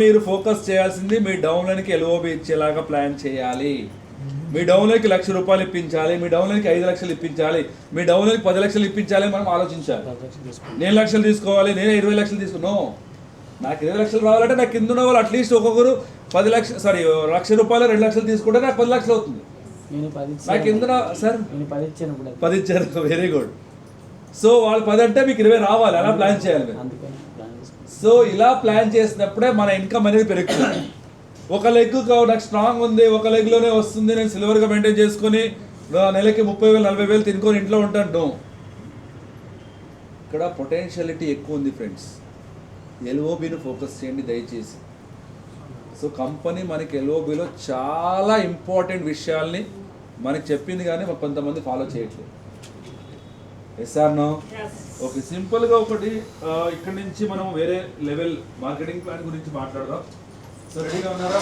మీరు ఫోకస్ చేయాల్సింది మీ డౌన్లైన్కి LOB ఇచ్చేలాగా plan చేయాలి. మీ డౌన్లైన్కి ₹1,00,000 ఇప్పించాలి, మీ డౌన్లైన్కి 5 లక్షలు ఇప్పించాలి, మీ డౌన్లైన్కి 10 లక్షలు ఇప్పించాలి మనం ఆలోచించాలి. నేను లక్షలు తీసుకోవాలి, నేను 20 లక్షలు తీసుకున్నాను. నాకు 20 లక్షలు రావాలంటే నాకు కింద ఉన్న వాళ్ళు అట్లీస్ట్ ఒక్కొక్కరు ₹1,00,000 2 లక్షలు తీసుకుంటే నాకు 10 లక్షలు అవుతుంది. నాకు కింద సార్ 10 ఇచ్చారు, వెరీ గుడ్. సో వాళ్ళు 10 అంటే మీకు 20 రావాలి, అలా ప్లాన్ చేయాలి. సో ఇలా ప్లాన్ చేసినప్పుడే మన ఇన్కమ్ అనేది పెరుగుతుంది. ఒక లెగ్ నాకు స్ట్రాంగ్ ఉంది, ఒక లెగ్లోనే వస్తుంది, నేను సిల్వర్గా మెయింటైన్ చేసుకొని నెలకి 30,000 40,000 తినుకొని ఇంట్లో ఉంటాను. ఇక్కడ పొటెన్షియాలిటీ ఎక్కువ ఉంది ఫ్రెండ్స్. ఎల్ఓబిని ఫోకస్ చేయండి దయచేసి. సో కంపెనీ మనకి ఎల్ఓబిలో చాలా ఇంపార్టెంట్ విషయాల్ని మనకి చెప్పింది, కానీ కొంతమంది ఫాలో చేయట్లేదు. Yes or no? ఓకే, సింపుల్గా ఒకటి ఇక్కడ నుంచి మనం వేరే లెవెల్ మార్కెటింగ్ ప్లాన్ గురించి మాట్లాడదాం. సో రెడీగా ఉన్నారా?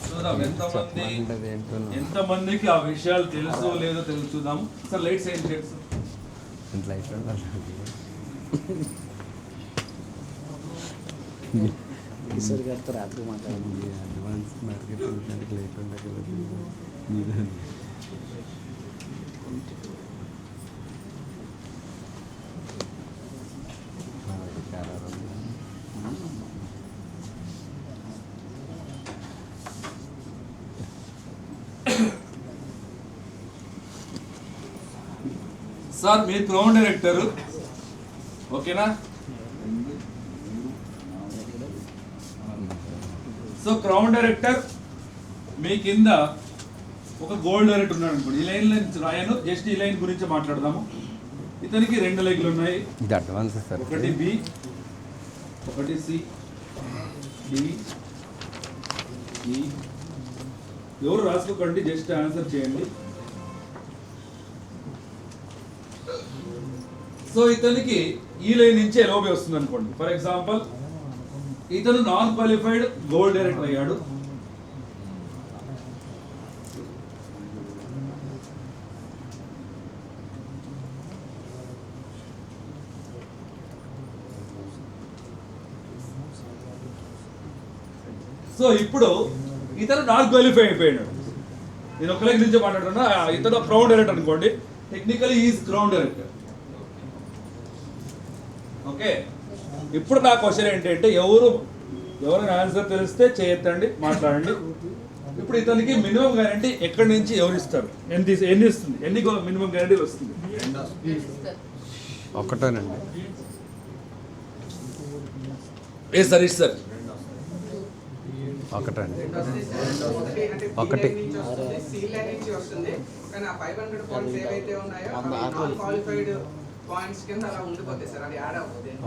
చూద్దాం ఎంతమందికి ఆ విషయాలు తెలుసో లేదో తెలుసుదాం. సార్ లైట్స్ ఏం తెలుసు? రాత్రి మాట్లాడండి. అడ్వాన్స్ మార్కెటింగ్ లైట్ ఉండగలదు. సార్ మీరు క్రౌన్ డైరెక్టర్, ఓకేనా? సో క్రౌన్ డైరెక్టర్ మీ కింద ఒక గోల్డ్ డైరెక్టర్ ఉన్నాడు అనుకోండి. ఈ లైన్ రాయను, జస్ట్ ఈ లైన్ గురించి మాట్లాడదాము. ఇతనికి 2 లెగ్లు ఉన్నాయి. ఒకటి బి, ఒకటి సి, డి, ఈ. ఎవరు రాసుకోకండి, జస్ట్ ఆన్సర్ చేయండి. సో ఇతనికి ఈ లైన్ నుంచి ఎల్ఓబి వస్తుంది అనుకోండి. ఫర్ ఎగ్జాంపుల్ ఇతను నాన్ క్వాలిఫైడ్ గోల్డ్ డైరెక్టర్ అయ్యాడు. సో ఇప్పుడు ఇతను నాన్ క్వాలిఫై అయిపోయాడు. నేను ఒక లెగ్ నుంచి మాట్లాడుతున్నా. ఇతను క్రౌన్ డైరెక్టర్ అనుకోండి. Technically is crown director. Okay, ఇప్పుడు నా క్వశ్చన్ ఏంటంటే ఎవరైనా ఆన్సర్ తెలిస్తే చేయొద్దండి, మాట్లాడండి. ఇప్పుడు ఇతనికి మినిమం గ్యారంటీ ఎక్కడి నుంచి ఎవరు ఇస్తారు? ఎన్ని ఇస్తుంది? ఎన్ని మినిమం గ్యారంటీలు వస్తుంది? ఒకటేనండి. ఏ సార్ ఇస్తారు? ఒకటండి, ఒకటి.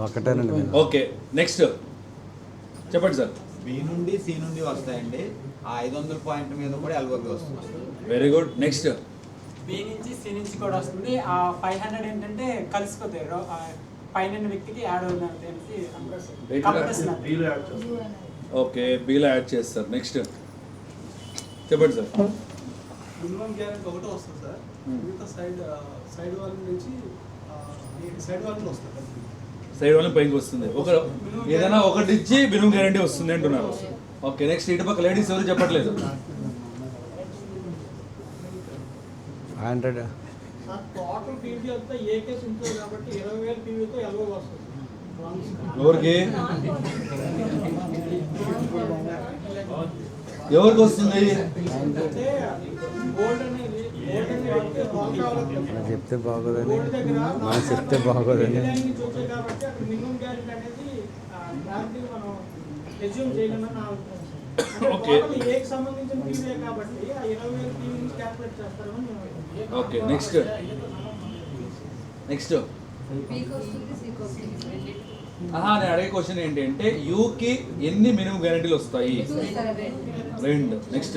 ఒకటేనండి. ఓకే, నెక్స్ట్ చెప్పండి సార్. బి నుండి సి నుండి వస్తాయండి. ఆ 500 పాయింట్ మీద కూడా ఎల్ఓబి వస్తుంది. Very good. నెక్స్ట్ బి నుంచి సి నుంచి కూడా వస్తుంది. ఆ 500 ఏంటంటే కలిసిపోతాయి, పైన వ్యక్తికి యాడ్ అవుతుంది. ఓకే, బీలో యాడ్ చేస్తారు. నెక్స్ట్ చెప్పండి సార్. మినిమం గ్యారెంటీ ఒకటే వస్తుంది సార్. మిగతా సైడ్ వాళ్ళ నుంచి సైడ్ వాళ్ళని వస్తుంది. సైడ్ వాళ్ళని పైకి వస్తుంది. ఏదైనా ఒకటి ఇచ్చి మినిమం గ్యారంటీ వస్తుంది అంటున్నారు. ఓకే, నెక్స్ట్ ఇటు పక్క లేడీస్ ఎవరు చెప్పట్లేదు. 500 టోటల్ పీవీ అంతా ఏ కేసు ఉంటుంది కాబట్టి 20,000 పీవీతో ఎల్ఓబి వస్తుంది. ఎవరికి వస్తుంది? చెప్తే బాగోదని, మనం చెప్తే బాగోదని. ఓకే, నెక్స్ట్ నేను అడిగే క్వశ్చన్ ఏంటంటే యూకి ఎన్ని మినిమం గ్యారెంటీలు వస్తాయి? 2. నెక్స్ట్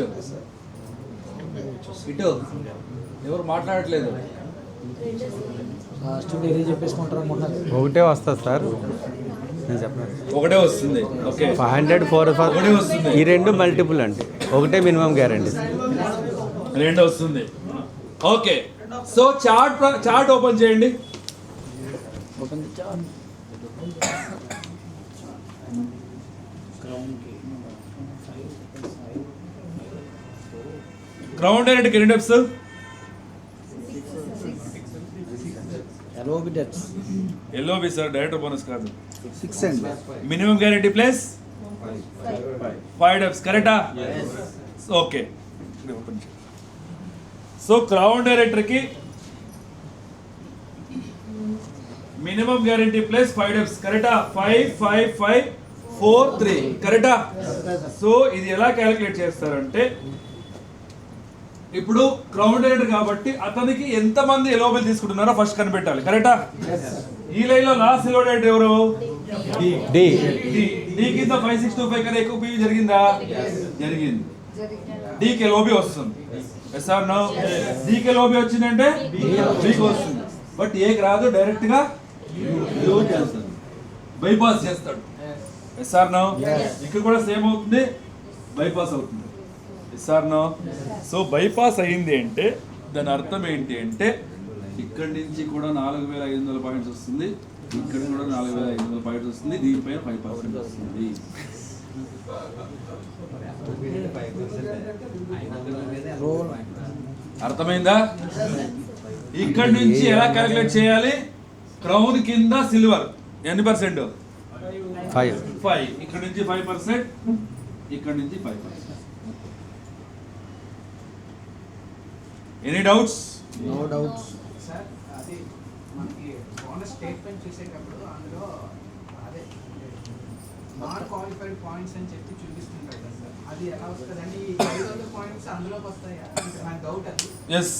ఇటు ఎవరు మాట్లాడట్లేదు. ఒకటే వస్తుంది సార్, నేను చెప్పాను. ఒకటే వస్తుంది. ఓకే, 500 4 ఒకటే వస్తుంది. ఈ రెండు మల్టిపుల్ అండి. ఒకటే మినిమం గ్యారెంటీ, 2 వస్తుంది. ఓకే, సో చార్ట్ ఓపెన్ చేయండి. క్రౌన్ డైరెక్ట్కి ఎన్ని డెప్స్? ఎల్ఓబి సార్, డైరెక్టర్ బోనస్ కాదు. 6 అండి. మినిమం గ్యారెంటీ ప్లస్ 5 డెప్స్, కరెక్టా? ఓకే. సో క్రౌన్ డైరెక్టర్కి మినిమం గ్యారెంటీ ప్లస్ 5 డెప్స్, కరెక్టా? 5 5 5 4 3, కరెక్టా? సో ఇది ఎలా క్యాలిక్యులేట్ చేస్తారంటే, ఇప్పుడు క్రౌన్ డైరెక్టర్ కాబట్టి అతనికి ఎంతమంది ఎలోబిల్ తీసుకుంటున్నారో ఫస్ట్ కనిపెట్టాలి, కరెక్టా? ఈ లైన్ లో లాస్ట్ ఎలో డైరెక్టర్ ఎవరు? డి. డి కింద 5625 కన్నా ఎక్కువ పీవీ జరిగిందా? జరిగింది. డీకి ఎల్ఓబి వస్తుంది. Yes or no? డీకి ఎల్ఓబి వచ్చిందంటే బీకి వస్తుంది. బట్ ఏకి రాదు, డైరెక్ట్ గా బైపాస్ చేస్తాడు. Yes or no? ఇక్కడ కూడా సేమ్ అవుతుంది, బైపాస్ అవుతుంది. Yes or no? So bypass అయింది అంటే దాని అర్థం ఏంటి అంటే, ఇక్కడి నుంచి కూడా 4500 పాయింట్స్ వస్తుంది, ఇక్కడ కూడా 4500 పాయింట్స్ వస్తుంది, దీనిపైన 5% వస్తుంది. అర్థమైందా? ఇక్కడి నుంచి ఎలా క్యాలిక్యులేట్ చేయాలి? క్రౌన్ కింద సిల్వర్ ఎన్ని పర్సెంట్? 5. ఇక్కడ నుంచి 5%, ఇక్కడ నుంచి 5%. Any doubts? No doubts. Sir అది మనకి బోనస్ స్టేట్మెంట్ చూసేటప్పుడు అందులో అదే నాట్ క్వాలిఫైడ్ పాయింట్స్ అని చెప్పి చూపిస్తుంటారు కదా సార్, అది ఎలా వస్తుంది అంటే ఈ 500 పాయింట్స్ అందులోకి వస్తాయా? అంటే నాకు డౌట్ అది. ఎస్.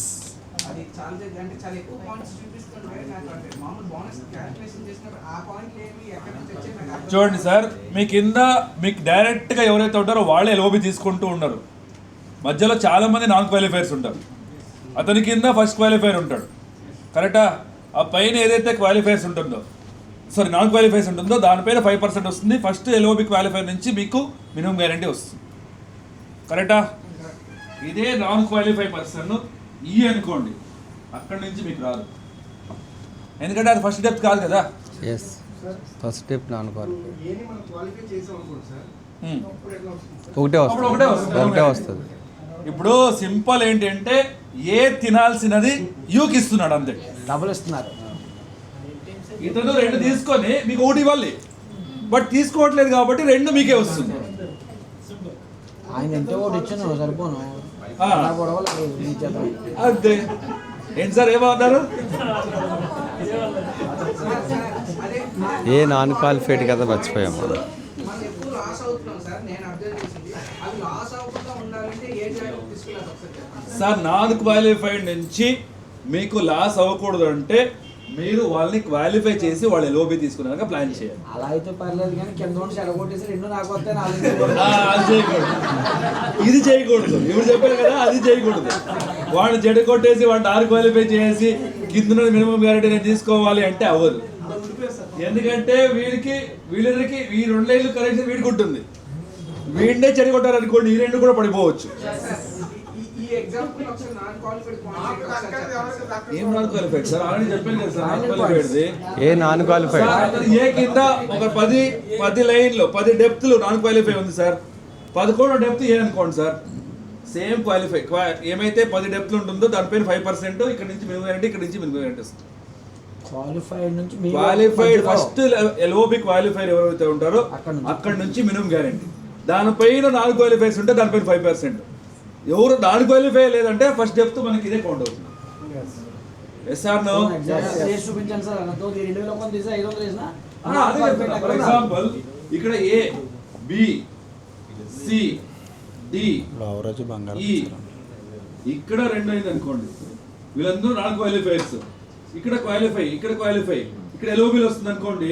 అది చాలా ఎక్కువ పాయింట్స్ చూపిస్తుంటే నాకు అంటే మామూలు బోనస్ క్యాల్కులేషన్ చేసినప్పుడు ఆ పాయింట్ ఏమి ఎక్కడి నుంచి వచ్చే నాకు అర్థం చూడండి సార్, మీ కింద మీకు డైరెక్ట్ గా ఎవరైతే ఉంటారో వాళ్ళే ఎల్ఓబి తీసుకుంటూ ఉన్నారు. మధ్యలో చాలా మంది నాన్ క్వాలిఫైర్స్ ఉంటారు. అతని కింద ఫస్ట్ క్వాలిఫైర్ ఉంటాడు, కరెక్టా? ఆ పైన ఏదైతే క్వాలిఫైర్స్ ఉంటుందో, సారీ నాన్ క్వాలిఫైర్స్ ఉంటుందో దానిపైన 5% వస్తుంది. ఫస్ట్ ఎల్ఓబి క్వాలిఫైర్ నుంచి మీకు మినిమం గ్యారంటీ వస్తుంది, కరెక్టా? ఇదే నాన్ క్వాలిఫై పర్సన్ ఈ అనుకోండి, అక్కడి నుంచి మీకు రాదు, ఎందుకంటే అది ఫస్ట్ డెప్త్ కాదు కదా. Yes, first step non qualify. Any మనం క్వాలిఫై చేసాం అనుకోండి సార్, Hmm. అప్పుడు ఎట్లా వస్తుంది? ఒకటే వస్తుంది. ఇప్పుడు సింపుల్ ఏంటంటే, ఏ తినాల్సినది యూకి ఇస్తున్నాడు అంతే. డబుల్ ఇస్తున్నారు. ఇతను 2 తీసుకొని మీకు 1 ఇవ్వాలి, బట్ తీసుకోవట్లేదు కాబట్టి 2 మీకే వస్తుంది. ఆయన ఎంతో ఒకటి ఇచ్చాను సరిపోను. ఆ. అలా గొడవలు ఈ చేద్దాం. అంతే. ఏంటి సార్ ఏమన్నారు? అదే ఏ నాన్ క్వాలిఫైడ్ కదా మర్చిపోయాం మనం. మనం ఎక్కువ లాస్ అవుతున్నాం సార్. నేను అబ్జర్వ్ చేసింది అది లాస్ అవ్వకుండా ఉండాలంటే ఏ జాగ్రత్త తీసుకున్నారు ఒకసారి చెప్పండి. సార్ నాన్ క్వాలిఫైడ్ నుంచి మీకు లాస్ అవ్వకూడదు అంటే మీరు వాళ్ళని క్వాలిఫై చేసి వాళ్ళు ఎల్ఓబి తీసుకున్నాక ప్లాన్ చేయాలి. అలా అయితే పర్లేదు కానీ కింద ఉండి సెలగొట్టేసి 2 నాకు వస్తే అది చేయకూడదు, ఇది చేయకూడదు. ఇప్పుడు చెప్పారు కదా, అది చేయకూడదు. వాళ్ళు జడ కొట్టేసి వాళ్ళు నాన్ క్వాలిఫై చేసి కింద మినిమం గ్యారెంటీ నేను తీసుకోవాలి అంటే అవ్వదు. ఎందుకంటే వీళ్ళిద్దరికి ఈ 2 లైన్లు కనెక్షన్ వీడికి ఉంటుంది. వీడినే చెడి కొట్టారు అనుకోండి, ఈ 2 కూడా పడిపోవచ్చు. ఈ ఎగ్జాంపుల్ ఒకసారి నాన్ క్వాలిఫైడ్ పాయింట్స్ ఏం నాన్ క్వాలిఫైడ్ సార్? ఆల్రెడీ చెప్పాను కదా సార్, నాన్ క్వాలిఫైడ్ది. ఏ నాన్ క్వాలిఫైడ్? ఏ కింద ఒక 10 లైన్లు 10 డెప్త్లు నాన్ క్వాలిఫై ఉంది సార్. 11 డెప్త్ ఏ అనుకోండి సార్, సేమ్ క్వాలిఫై. ఏమైతే 10 డెప్త్లు ఉంటుందో దానిపైన 5%, ఇక్కడ నుంచి మినిమం గ్యారెంటీ, ఇక్కడ నుంచి మినిమం గ్యారెంటీ వస్తుంది. క్వాలిఫైడ్ నుంచి క్వాలిఫైడ్ ఫస్ట్ ఎల్ఓబి క్వాలిఫైర్ ఎవరైతే ఉంటారో అక్కడ నుంచి మినిమం గ్యారెంటీ. దానిపైన 4 క్వాలిఫైర్స్ ఉంటే దానిపైన 5%. ఎవరు 4 క్వాలిఫై లేదంటే ఫస్ట్ డెప్త్ మనకి ఇదే కౌంట్ అవుతుంది. Yes or no? చూపించాను సార్. అన్నతో 2000 కొంత తీసి 500 వేసినా అదే చెప్తున్నా. ఫర్ ఎగ్జాంపుల్ ఇక్కడ ఏ, బి, సి, డి, ఈ, ఇక్కడ 2 అయింది అనుకోండి, వీళ్ళందరూ 4 క్వాలిఫైర్స్. ఇక్కడ క్వాలిఫై, ఇక్కడ క్వాలిఫై, ఇక్కడ ఎల్ఓబిలు వస్తుంది అనుకోండి,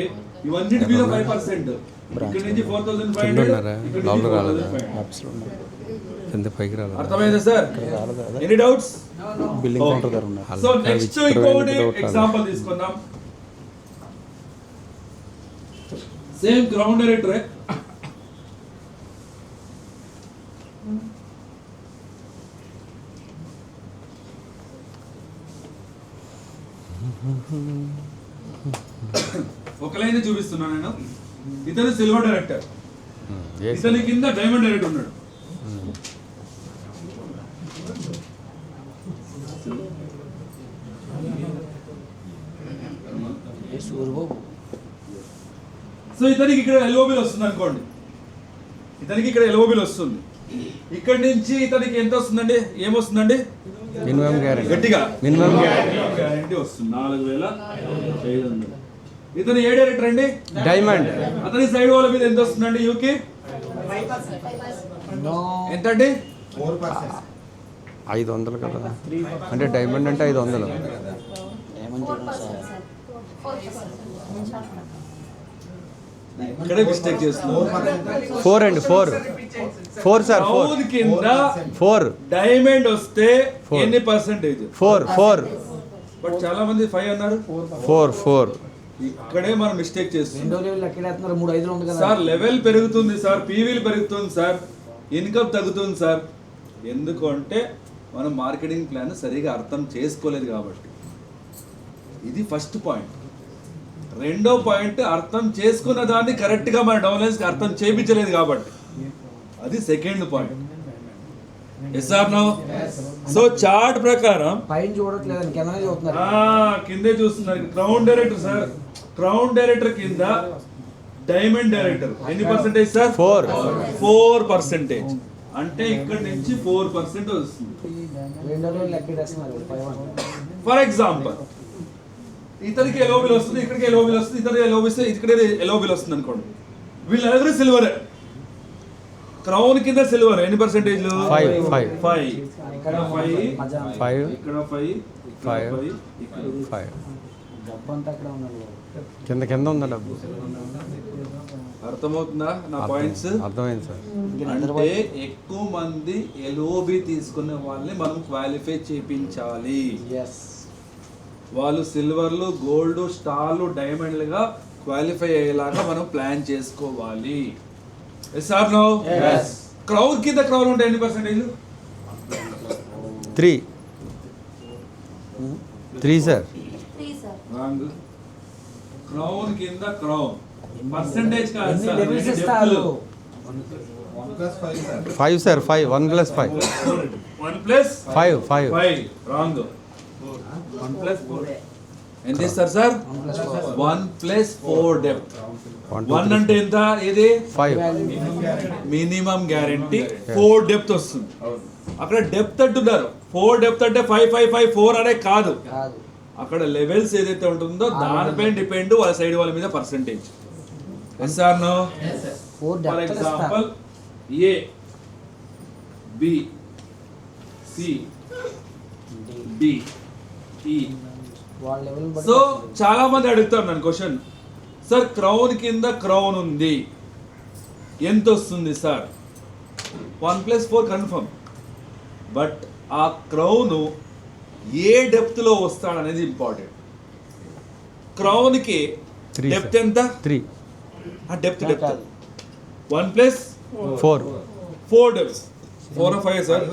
ఇవన్నిటి మీద 5%. ఇక్కడ నుంచి 4500, ఇక్కడ నుంచి 4500. కింద పైకి రాలేదు. అర్థమైందా sir? Any doubts? Billing counter దగ్గర ఉన్నారు. సో నెక్స్ట్ ఇంకొకటి ఎగ్జాంపుల్ తీసుకుందాం. సేమ్ గ్రౌండ్ డైరెక్టరే, ఒక లైన్ చూపిస్తున్నాను నేను. ఇతను సిల్వర్ డైరెక్టర్, ఇతని కింద డైమండ్ డైరెక్టర్ ఉన్నాడు. సో ఇతనికి ఇక్కడ ఎల్ఓబిల్ వస్తుంది అనుకోండి, ఇతనికి ఇక్కడ ఎల్ఓబిల్ వస్తుంది. ఇక్కడ నుంచి ఇతనికి ఎంత వస్తుందండి, ఏమొస్తుందండి? Minimum guarantee. గట్టిగా మినిమం గ్యారెంటీ వస్తుంది 4500. ఇతను ఏ డైరెక్టర్ అండి? డైమండ్. అతని సైడ్ వాళ్ళ మీద ఎంత వస్తుందండి? యూకి ఎంత అండి? 500 కదా, అంటే డైమండ్ అంటే 500. ఇక్కడే మిస్టేక్ చేస్తున్నాం. 4 అండి, 4 సార్, 4 క్రౌన్ కింద 4 డైమండ్ వస్తే 4. ఎన్ని పర్సెంటేజ్? 4 బట్ చాలా మంది 5 అన్నారు. 4 ఇక్కడే మనం మిస్టేక్ చేస్తున్నాం. రెండో లెవెల్ ఎక్కడేస్తున్నారు, 3-5 ఉంది కదా సార్ లెవెల్ పెరుగుతుంది సార్, పీవీలు పెరుగుతుంది సార్, ఇన్కమ్ తగ్గుతుంది సార్. ఎందుకంటే మనం మార్కెటింగ్ ప్లాన్ సరిగా అర్థం చేసుకోలేదు కాబట్టి. ఇది ఫస్ట్ పాయింట్. రెండో పాయింట్, అర్థం చేసుకున్న దాన్ని కరెక్ట్గా మన డౌన్లైన్స్కి అర్థం చేయించలేదు కాబట్టి. అది second point. Yes or no? So chart ప్రకారం పైన చూడట్లేదండి, కిందనే చూస్తున్నారు. కిందే చూస్తున్నారు. Crown director sir, crown director కింద డైమండ్ డైరెక్టర్ ఎన్ని పర్సెంటేజ్ సార్? 4%. అంటే ఇక్కడ నుంచి 4% వస్తుంది. రెండో లెవెల్ ఎక్కడేస్తున్నారు 500. ఫర్ ఎగ్జాంపుల్ ఇతనికి ఎలోబిల్ వస్తుంది, ఇక్కడికి ఎలోబిల్ వస్తుంది, ఇతనికి ఎలోబిల్ వస్తే ఇక్కడ ఎలోబిల్ వస్తుంది అనుకోండి. వీళ్ళందరూ సిల్వర్. క్రౌన్ కింద సిల్వర్ ఎన్ని పర్సెంటేజ్? 5 ఇక్కడ 5, ఇక్కడ 5, ఇక్కడ 5, ఇక్కడ 5. డబ్బు అంతా అక్కడ ఉన్నారు. కింద ఉందా డబ్బు? అర్థమవుతుందా నా పాయింట్స్? అర్థమైంది సార్. అంటే ఎక్కువ మంది ఎల్ఓబి తీసుకునే వాళ్ళని మనం క్వాలిఫై చేయించాలి. వాళ్ళు సిల్వర్లు, గోల్డ్, స్టార్లు, డైమండ్లుగా క్వాలిఫై అయ్యేలాగా మనం ప్లాన్ చేసుకోవాలి. Yes or no? క్రౌన్ కింద క్రౌన్ ఉంటే ఎన్ని పర్సెంటేజ్? 3 సార్. రాంగ్. క్రౌన్ కింద క్రౌన్ పర్సెంటేజ్ కాదు ఎన్ని సార్, లెవెల్స్ ఎన్ని ఇస్తారు? డెప్త్లు. 5 సార్, 5 1 + 5 1 ప్లస్ 5 5 రాంగ్. 1 ప్లస్ 4 ఎంత ఇస్తారు సార్? 1 plus 4 depth. 1 అంటే ఎంత? ఇది 5 మినిమం గ్యారెంటీ 4 డెప్త్ వస్తుంది. అక్కడ డెప్త్ అంటున్నారు. 4 డెప్త్ అంటే 5 5 5 4 అనే కాదు. అక్కడ లెవెల్స్ ఏదైతే ఉంటుందో దానిపైన డిపెండ్ వాళ్ళ సైడ్ వాళ్ళ మీద percentage. Yes or no? For example A, B, C, D, E. వాళ్ళ లెవెల్ సో చాలా మంది అడుగుతారు నన్ను క్వశ్చన్, సార్ క్రౌన్ కింద క్రౌన్ ఉంది ఎంత వస్తుంది సార్? 1 + 4 కన్ఫర్మ్. బట్ ఆ క్రౌన్ ఏ డెప్త్ లో వస్తాడనేది ఇంపార్టెంట్. క్రౌన్ కి 3 డెప్త్ ఎంత? 3 ఆ depth 1 + 4 depth. 4 or 5 sir?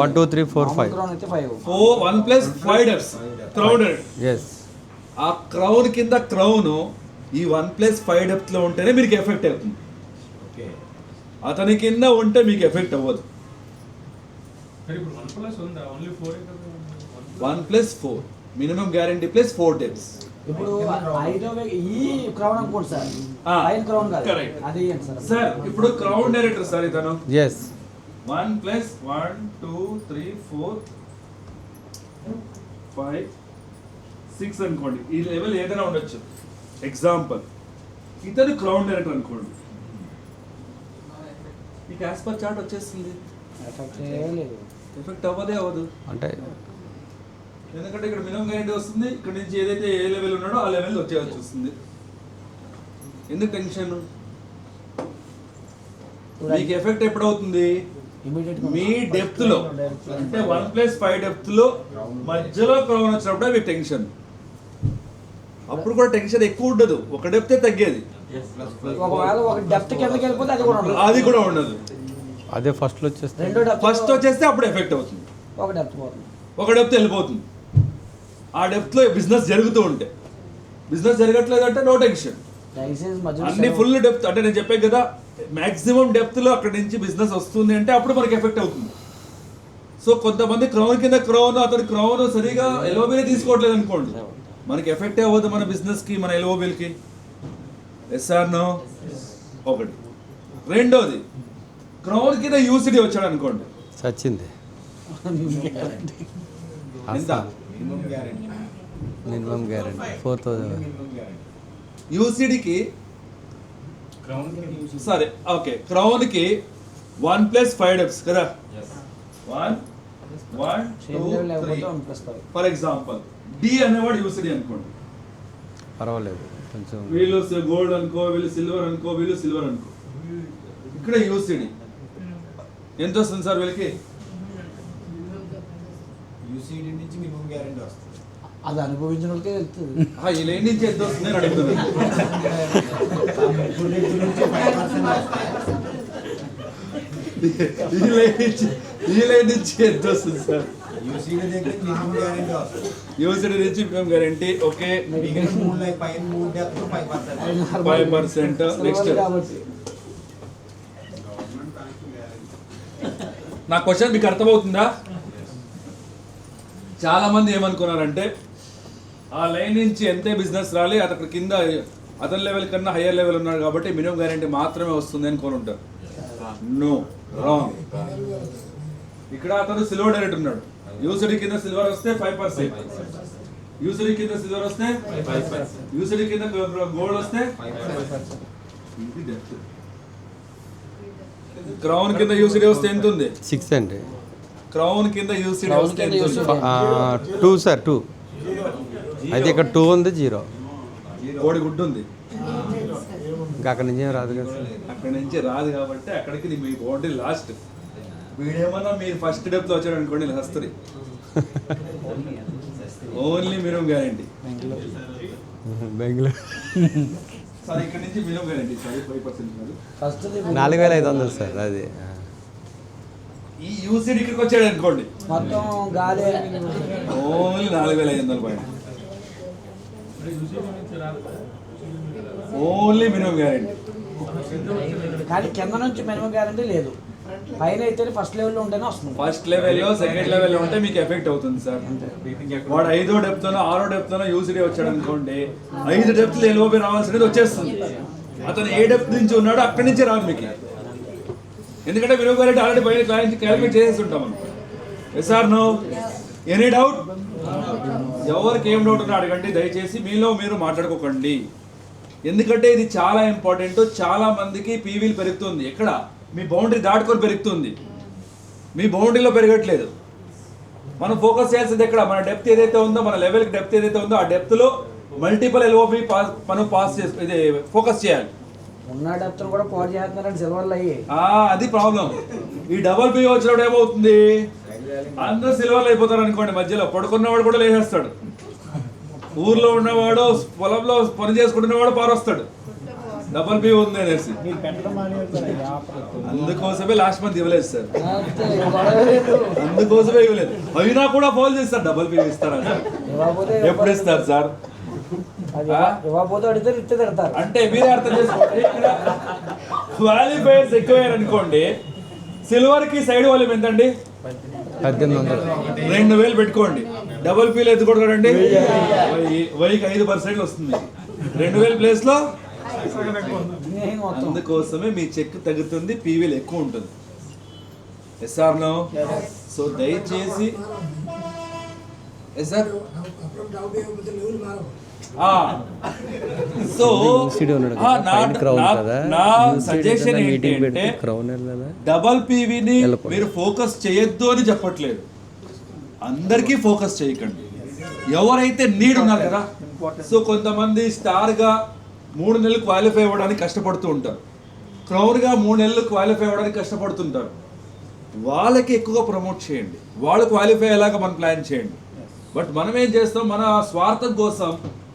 1 2 3 4 5. 1 + 5 depth crown. yes. ఆ క్రౌన్ కింద క్రౌన్ ఈ 1 + 5 డెప్త్ లో ఉంటేనే మీకు ఎఫెక్ట్ అవుతుంది. అతని కింద ఉంటే మీకు ఎఫెక్ట్ అవ్వదు. 1 + 4 మినిమం గ్యారెంటీ ప్లస్ 4 డెప్స్. ఇప్పుడు ఈ క్రౌన్ అనుకోండి సార్, పైన క్రౌన్ కాదు, Correct. అది ఏంటి సార్? సార్ ఇప్పుడు క్రౌన్ డైరెక్టర్ సార్ ఇతను yes. 1 + 1 2 3 4 5 6 అనుకోండి. ఈ లెవెల్ ఏదైనా ఉండొచ్చు. ఎగ్జాంపుల్ ఇతను క్రౌన్ డైరెక్టర్ అనుకోండి. ఈ క్యాస్పర్ చార్ట్ వచ్చేస్తుంది. ఎఫెక్ట్ ఏం లేదు. ఎఫెక్ట్ అవ్వదే అవ్వదు. అంటే ఎందుకంటే ఇక్కడ మినిమం గ్యారెంటీ వస్తుంది. ఇక్కడ నుంచి ఏదైతే ఏ లెవెల్ ఉన్నాడో ఆ లెవెల్ వచ్చేస్తుంది. ఎందుకు టెన్షన్? మీకు ఎఫెక్ట్ ఎప్పుడవుతుంది? మీ డెప్త్ లో, అంటే 1 + 5 డెప్త్ లో మధ్యలో క్రౌన్ వచ్చినప్పుడే మీకు టెన్షన్. అప్పుడు కూడా టెన్షన్ ఎక్కువ ఉండదు, ఒక డెప్తే తగ్గేది. ఒకవేళ ఒక డెప్త్ కిందకి వెళ్ళిపోతే అది కూడా ఉండదు. అది కూడా ఉండదు. అదే ఫస్ట్ లో వచ్చేస్తే రెండో డెప్త్ ఫస్ట్ వచ్చేస్తే అప్పుడు ఎఫెక్ట్ అవుతుంది. ఒక డెప్త్ పోతుంది, ఒక డెప్త్ వెళ్ళిపోతుంది. ఆ డెప్త్ లో బిజినెస్ జరుగుతూ ఉంటే, బిజినెస్ జరగట్లేదు అంటే నో టెన్షన్. దయచేసి మధ్యలో అన్ని ఫుల్ డెప్త్ అంటే నేను చెప్పాను కదా, మాక్సిమం డెప్త్ లో అక్కడి నుంచి బిజినెస్ వస్తుంది అంటే అప్పుడు మనకి ఎఫెక్ట్ అవుతుంది. సో కొంతమంది క్రౌన్ కింద క్రౌన్, అతని క్రౌన్ సరిగా ఎలోబీనే తీసుకోవట్లేదు అనుకోండి, మనకి ఎఫెక్ట్ అవ్వదు మన బిజినెస్కి, మన ఎల్ఓబిల్కి. SR no? ఒకటి. రెండోది, క్రౌన్ కింద యూసిడి వచ్చాడు అనుకోండి, చచ్చింది. ఎంత? Minimum guarantee. Minimum guarantee 4,000. Minimum guarantee. యూసిడికి సరే ఓకే, క్రౌన్కి 1 + 5 డెప్స్ కదా, 1 సేమ్ 2 లెవెల్ లేకపోతే 3. 1+5. ఫర్ ఎగ్జాంపుల్ డి అనేవాడు యూసిడి అనుకోండి, పర్వాలేదు కొంచెం. వీళ్ళు గోల్డ్ అనుకో, వీళ్ళు సిల్వర్ అనుకో, వీళ్ళు సిల్వర్ అనుకో. ఇక్కడ యూసిడి ఎంత వస్తుంది సార్ వీళ్ళకి? యూసీడీ నుంచి మినిమం గ్యారెంటీ వస్తుంది. అది అనుభవించిన వాళ్ళకే వెళ్తుంది. వీళ్ళు ఏం నుంచి ఎంత వస్తుంది అని అడుగుతున్నాను. ఈ లైన్ నుంచి ఎంత వస్తుంది సార్? యూసీడీ దగ్గర మినిమం గ్యారెంటీ వస్తుంది. యూసిడి నుంచి మేము గ్యారంటీ. ఓకే, మిగిలిన 3 పైన 3 డెప్త్ 5%. 5%. నెక్స్ట్ సిల్వర్ కాబట్టి నా క్వశ్చన్ మీకు అర్థమవుతుందా? చాలా మంది ఏమనుకున్నారంటే ఆ లైన్ నుంచి ఎంతే బిజినెస్ రాలి, అతను కింద అతని లెవెల్ కన్నా హయ్యర్ లెవెల్ ఉన్నాడు కాబట్టి మినిమం గ్యారెంటీ మాత్రమే వస్తుంది అనుకొని ఉంటారు. No, wrong. ఇక్కడ అతను సిల్వర్ డైరెక్ట్ ఉన్నాడు, యూసిడి కింద సిల్వర్ వస్తే 5%, యూసిడి కింద సిల్వర్ వస్తే 5%, యూసిడి కింద గోల్డ్ వస్తే 5%. ఇది డెప్త్. క్రౌన్ కింద యూసిడి వస్తే ఎంత ఉంది? 6 అండి. క్రౌన్ కింద యూసిడి Crown వస్తే కింద ఎంత ఉంది? UCD. 2 సార్, 2. అయితే ఇక్కడ 2 ఉంది, 0. కోడి గుడ్డు ఉంది, ఇంకా అక్కడి నుంచి ఏం రాదు కదా సార్. అక్కడి నుంచి రాదు కాబట్టి అక్కడికి మీ బౌండరీ లాస్ట్. వీడేమన్నా మీరు ఫస్ట్ డెప్త్ వచ్చాడు అనుకోండి, హస్తరి only minimum guarantee. Bengaluru sir ఇక్కడ నుంచి మినిమం గ్యారంటీ సార్ 5% కాదు. ఫస్ట్ 4,500 సార్ అది. ఈ యూసిడి ఇక్కడికి వచ్చాడు అనుకోండి, మొత్తం గాలి ఓన్లీ 4,500 పైన, ఓన్లీ మినిమం గ్యారంటీ. కానీ కింద నుంచి మినిమం గ్యారంటీ లేదు. పైన అయితే ఫస్ట్ లెవెల్లో ఉంటేనే వస్తుంది. ఫస్ట్ లెవెల్లో సెకండ్ లెవెల్లో ఉంటే మీకు ఎఫెక్ట్ అవుతుంది సార్. వాడు 5వ డెప్తోనో 6వ డెప్తోనో యూసిడి వచ్చాడు అనుకోండి, 5 డెప్త్లు ఎల్ఓబి రావాల్సినది వచ్చేస్తుంది. అతను ఏ డెప్త్ నుంచి ఉన్నాడో అక్కడి నుంచే రాదు మీకు, ఎందుకంటే మినిమం గ్యారెంటీ ఆల్రెడీ పైన క్యాలిక్యులేట్ చేసేసి ఉంటాం మనం. Yes or no? Any doubt? ఎవరికి ఏం డౌట్ ఉన్నా అడగండి దయచేసి, మీలో మీరు మాట్లాడుకోకండి. ఎందుకంటే ఇది చాలా ఇంపార్టెంట్. చాలా మందికి పీవీలు పెరుగుతుంది, ఎక్కడ మీ బౌండరీ దాటుకొని పెరుగుతుంది, మీ బౌండరీలో పెరగట్లేదు. మనం ఫోకస్ చేయాల్సింది ఎక్కడ? మన డెప్త్ ఏదైతే ఉందో, మన లెవెల్కి డెప్త్ ఏదైతే ఉందో ఆ డెప్త్లో మల్టిపుల్ ఎల్ఓబి మనం పాస్ చేసి ఇది ఫోకస్ చేయాలి. ఉన్న డెప్త్ కూడా పాడు చేస్తున్నారంటే సిల్వర్లు అయ్యి. అది ప్రాబ్లం. ఈ డబల్ పీ వచ్చినప్పుడు ఏమవుతుంది, అందరూ సిల్వర్లు అయిపోతారు అనుకోండి, మధ్యలో పడుకున్నవాడు కూడా లేచేస్తాడు, ఊర్లో ఉన్నవాడు పొలంలో పని చేసుకుంటున్నవాడు పారొస్తాడు, డబల్ పీ ఉంది అనేసి. అందుకోసమే లాస్ట్ మంత్ ఇవ్వలేదు సార్, అంతే, గొడవ లేదు. అందుకోసమే ఇవ్వలేదు. అయినా కూడా ఫోన్ చేస్తారు, డబల్ పీ ఇస్తారా సార్? ఇవ్వకపోతే ఎప్పుడు ఇస్తారు సార్? అది ఇవ్వకపోతే అడిగితే ఇట్టే తిడతారు. అంటే మీరే అర్థం చేసుకోండి, క్వాలిఫైర్స్ ఎక్కువయ్యారు అనుకోండి, సిల్వర్ కి సైడ్ వాల్యూమ్ ఎంతండి? 1,800. 2,000 పెట్టుకోండి. డబల్ పీలు ఎత్తు కొడతాడండి, 1000కి 5% వస్తుంది. 2,000 ప్లేస్ లో నేను మొత్తం అందుకోసమే మీ చెక్ తగ్గుతుంది, పీవీలు ఎక్కువ ఉంటుంది. Yes or no? సో దయచేసి ఎస్ఆర్ సో యూసిడి ఉన్నాడు కదా, పైన క్రౌన్ కదా, నా యూసిడి సజెషన్ ఏదైనా మీటింగ్ ఏంటంటే పెడితే క్రౌన్ వెళ్ళాలా? డబల్ పీవీని వెళ్ళకూడదు. మీరు ఫోకస్ చేయొద్దు అని చెప్పట్లేదు, అందరికీ ఫోకస్ చేయకండి. ఎవరైతే నీడ్ ఉన్నారు కదా, సో కొంతమంది స్టార్గా 3 నెలలు క్వాలిఫై అవ్వడానికి కష్టపడుతూ ఉంటారు, క్రౌన్గా 3 నెలలు క్వాలిఫై అవ్వడానికి కష్టపడుతుంటారు. వాళ్ళకి ఎక్కువగా ప్రమోట్ చేయండి, వాళ్ళు క్వాలిఫై అయ్యేలాగా మనం ప్లాన్ చేయండి. బట్ మనం ఏం చేస్తాం, మన స్వార్థం కోసం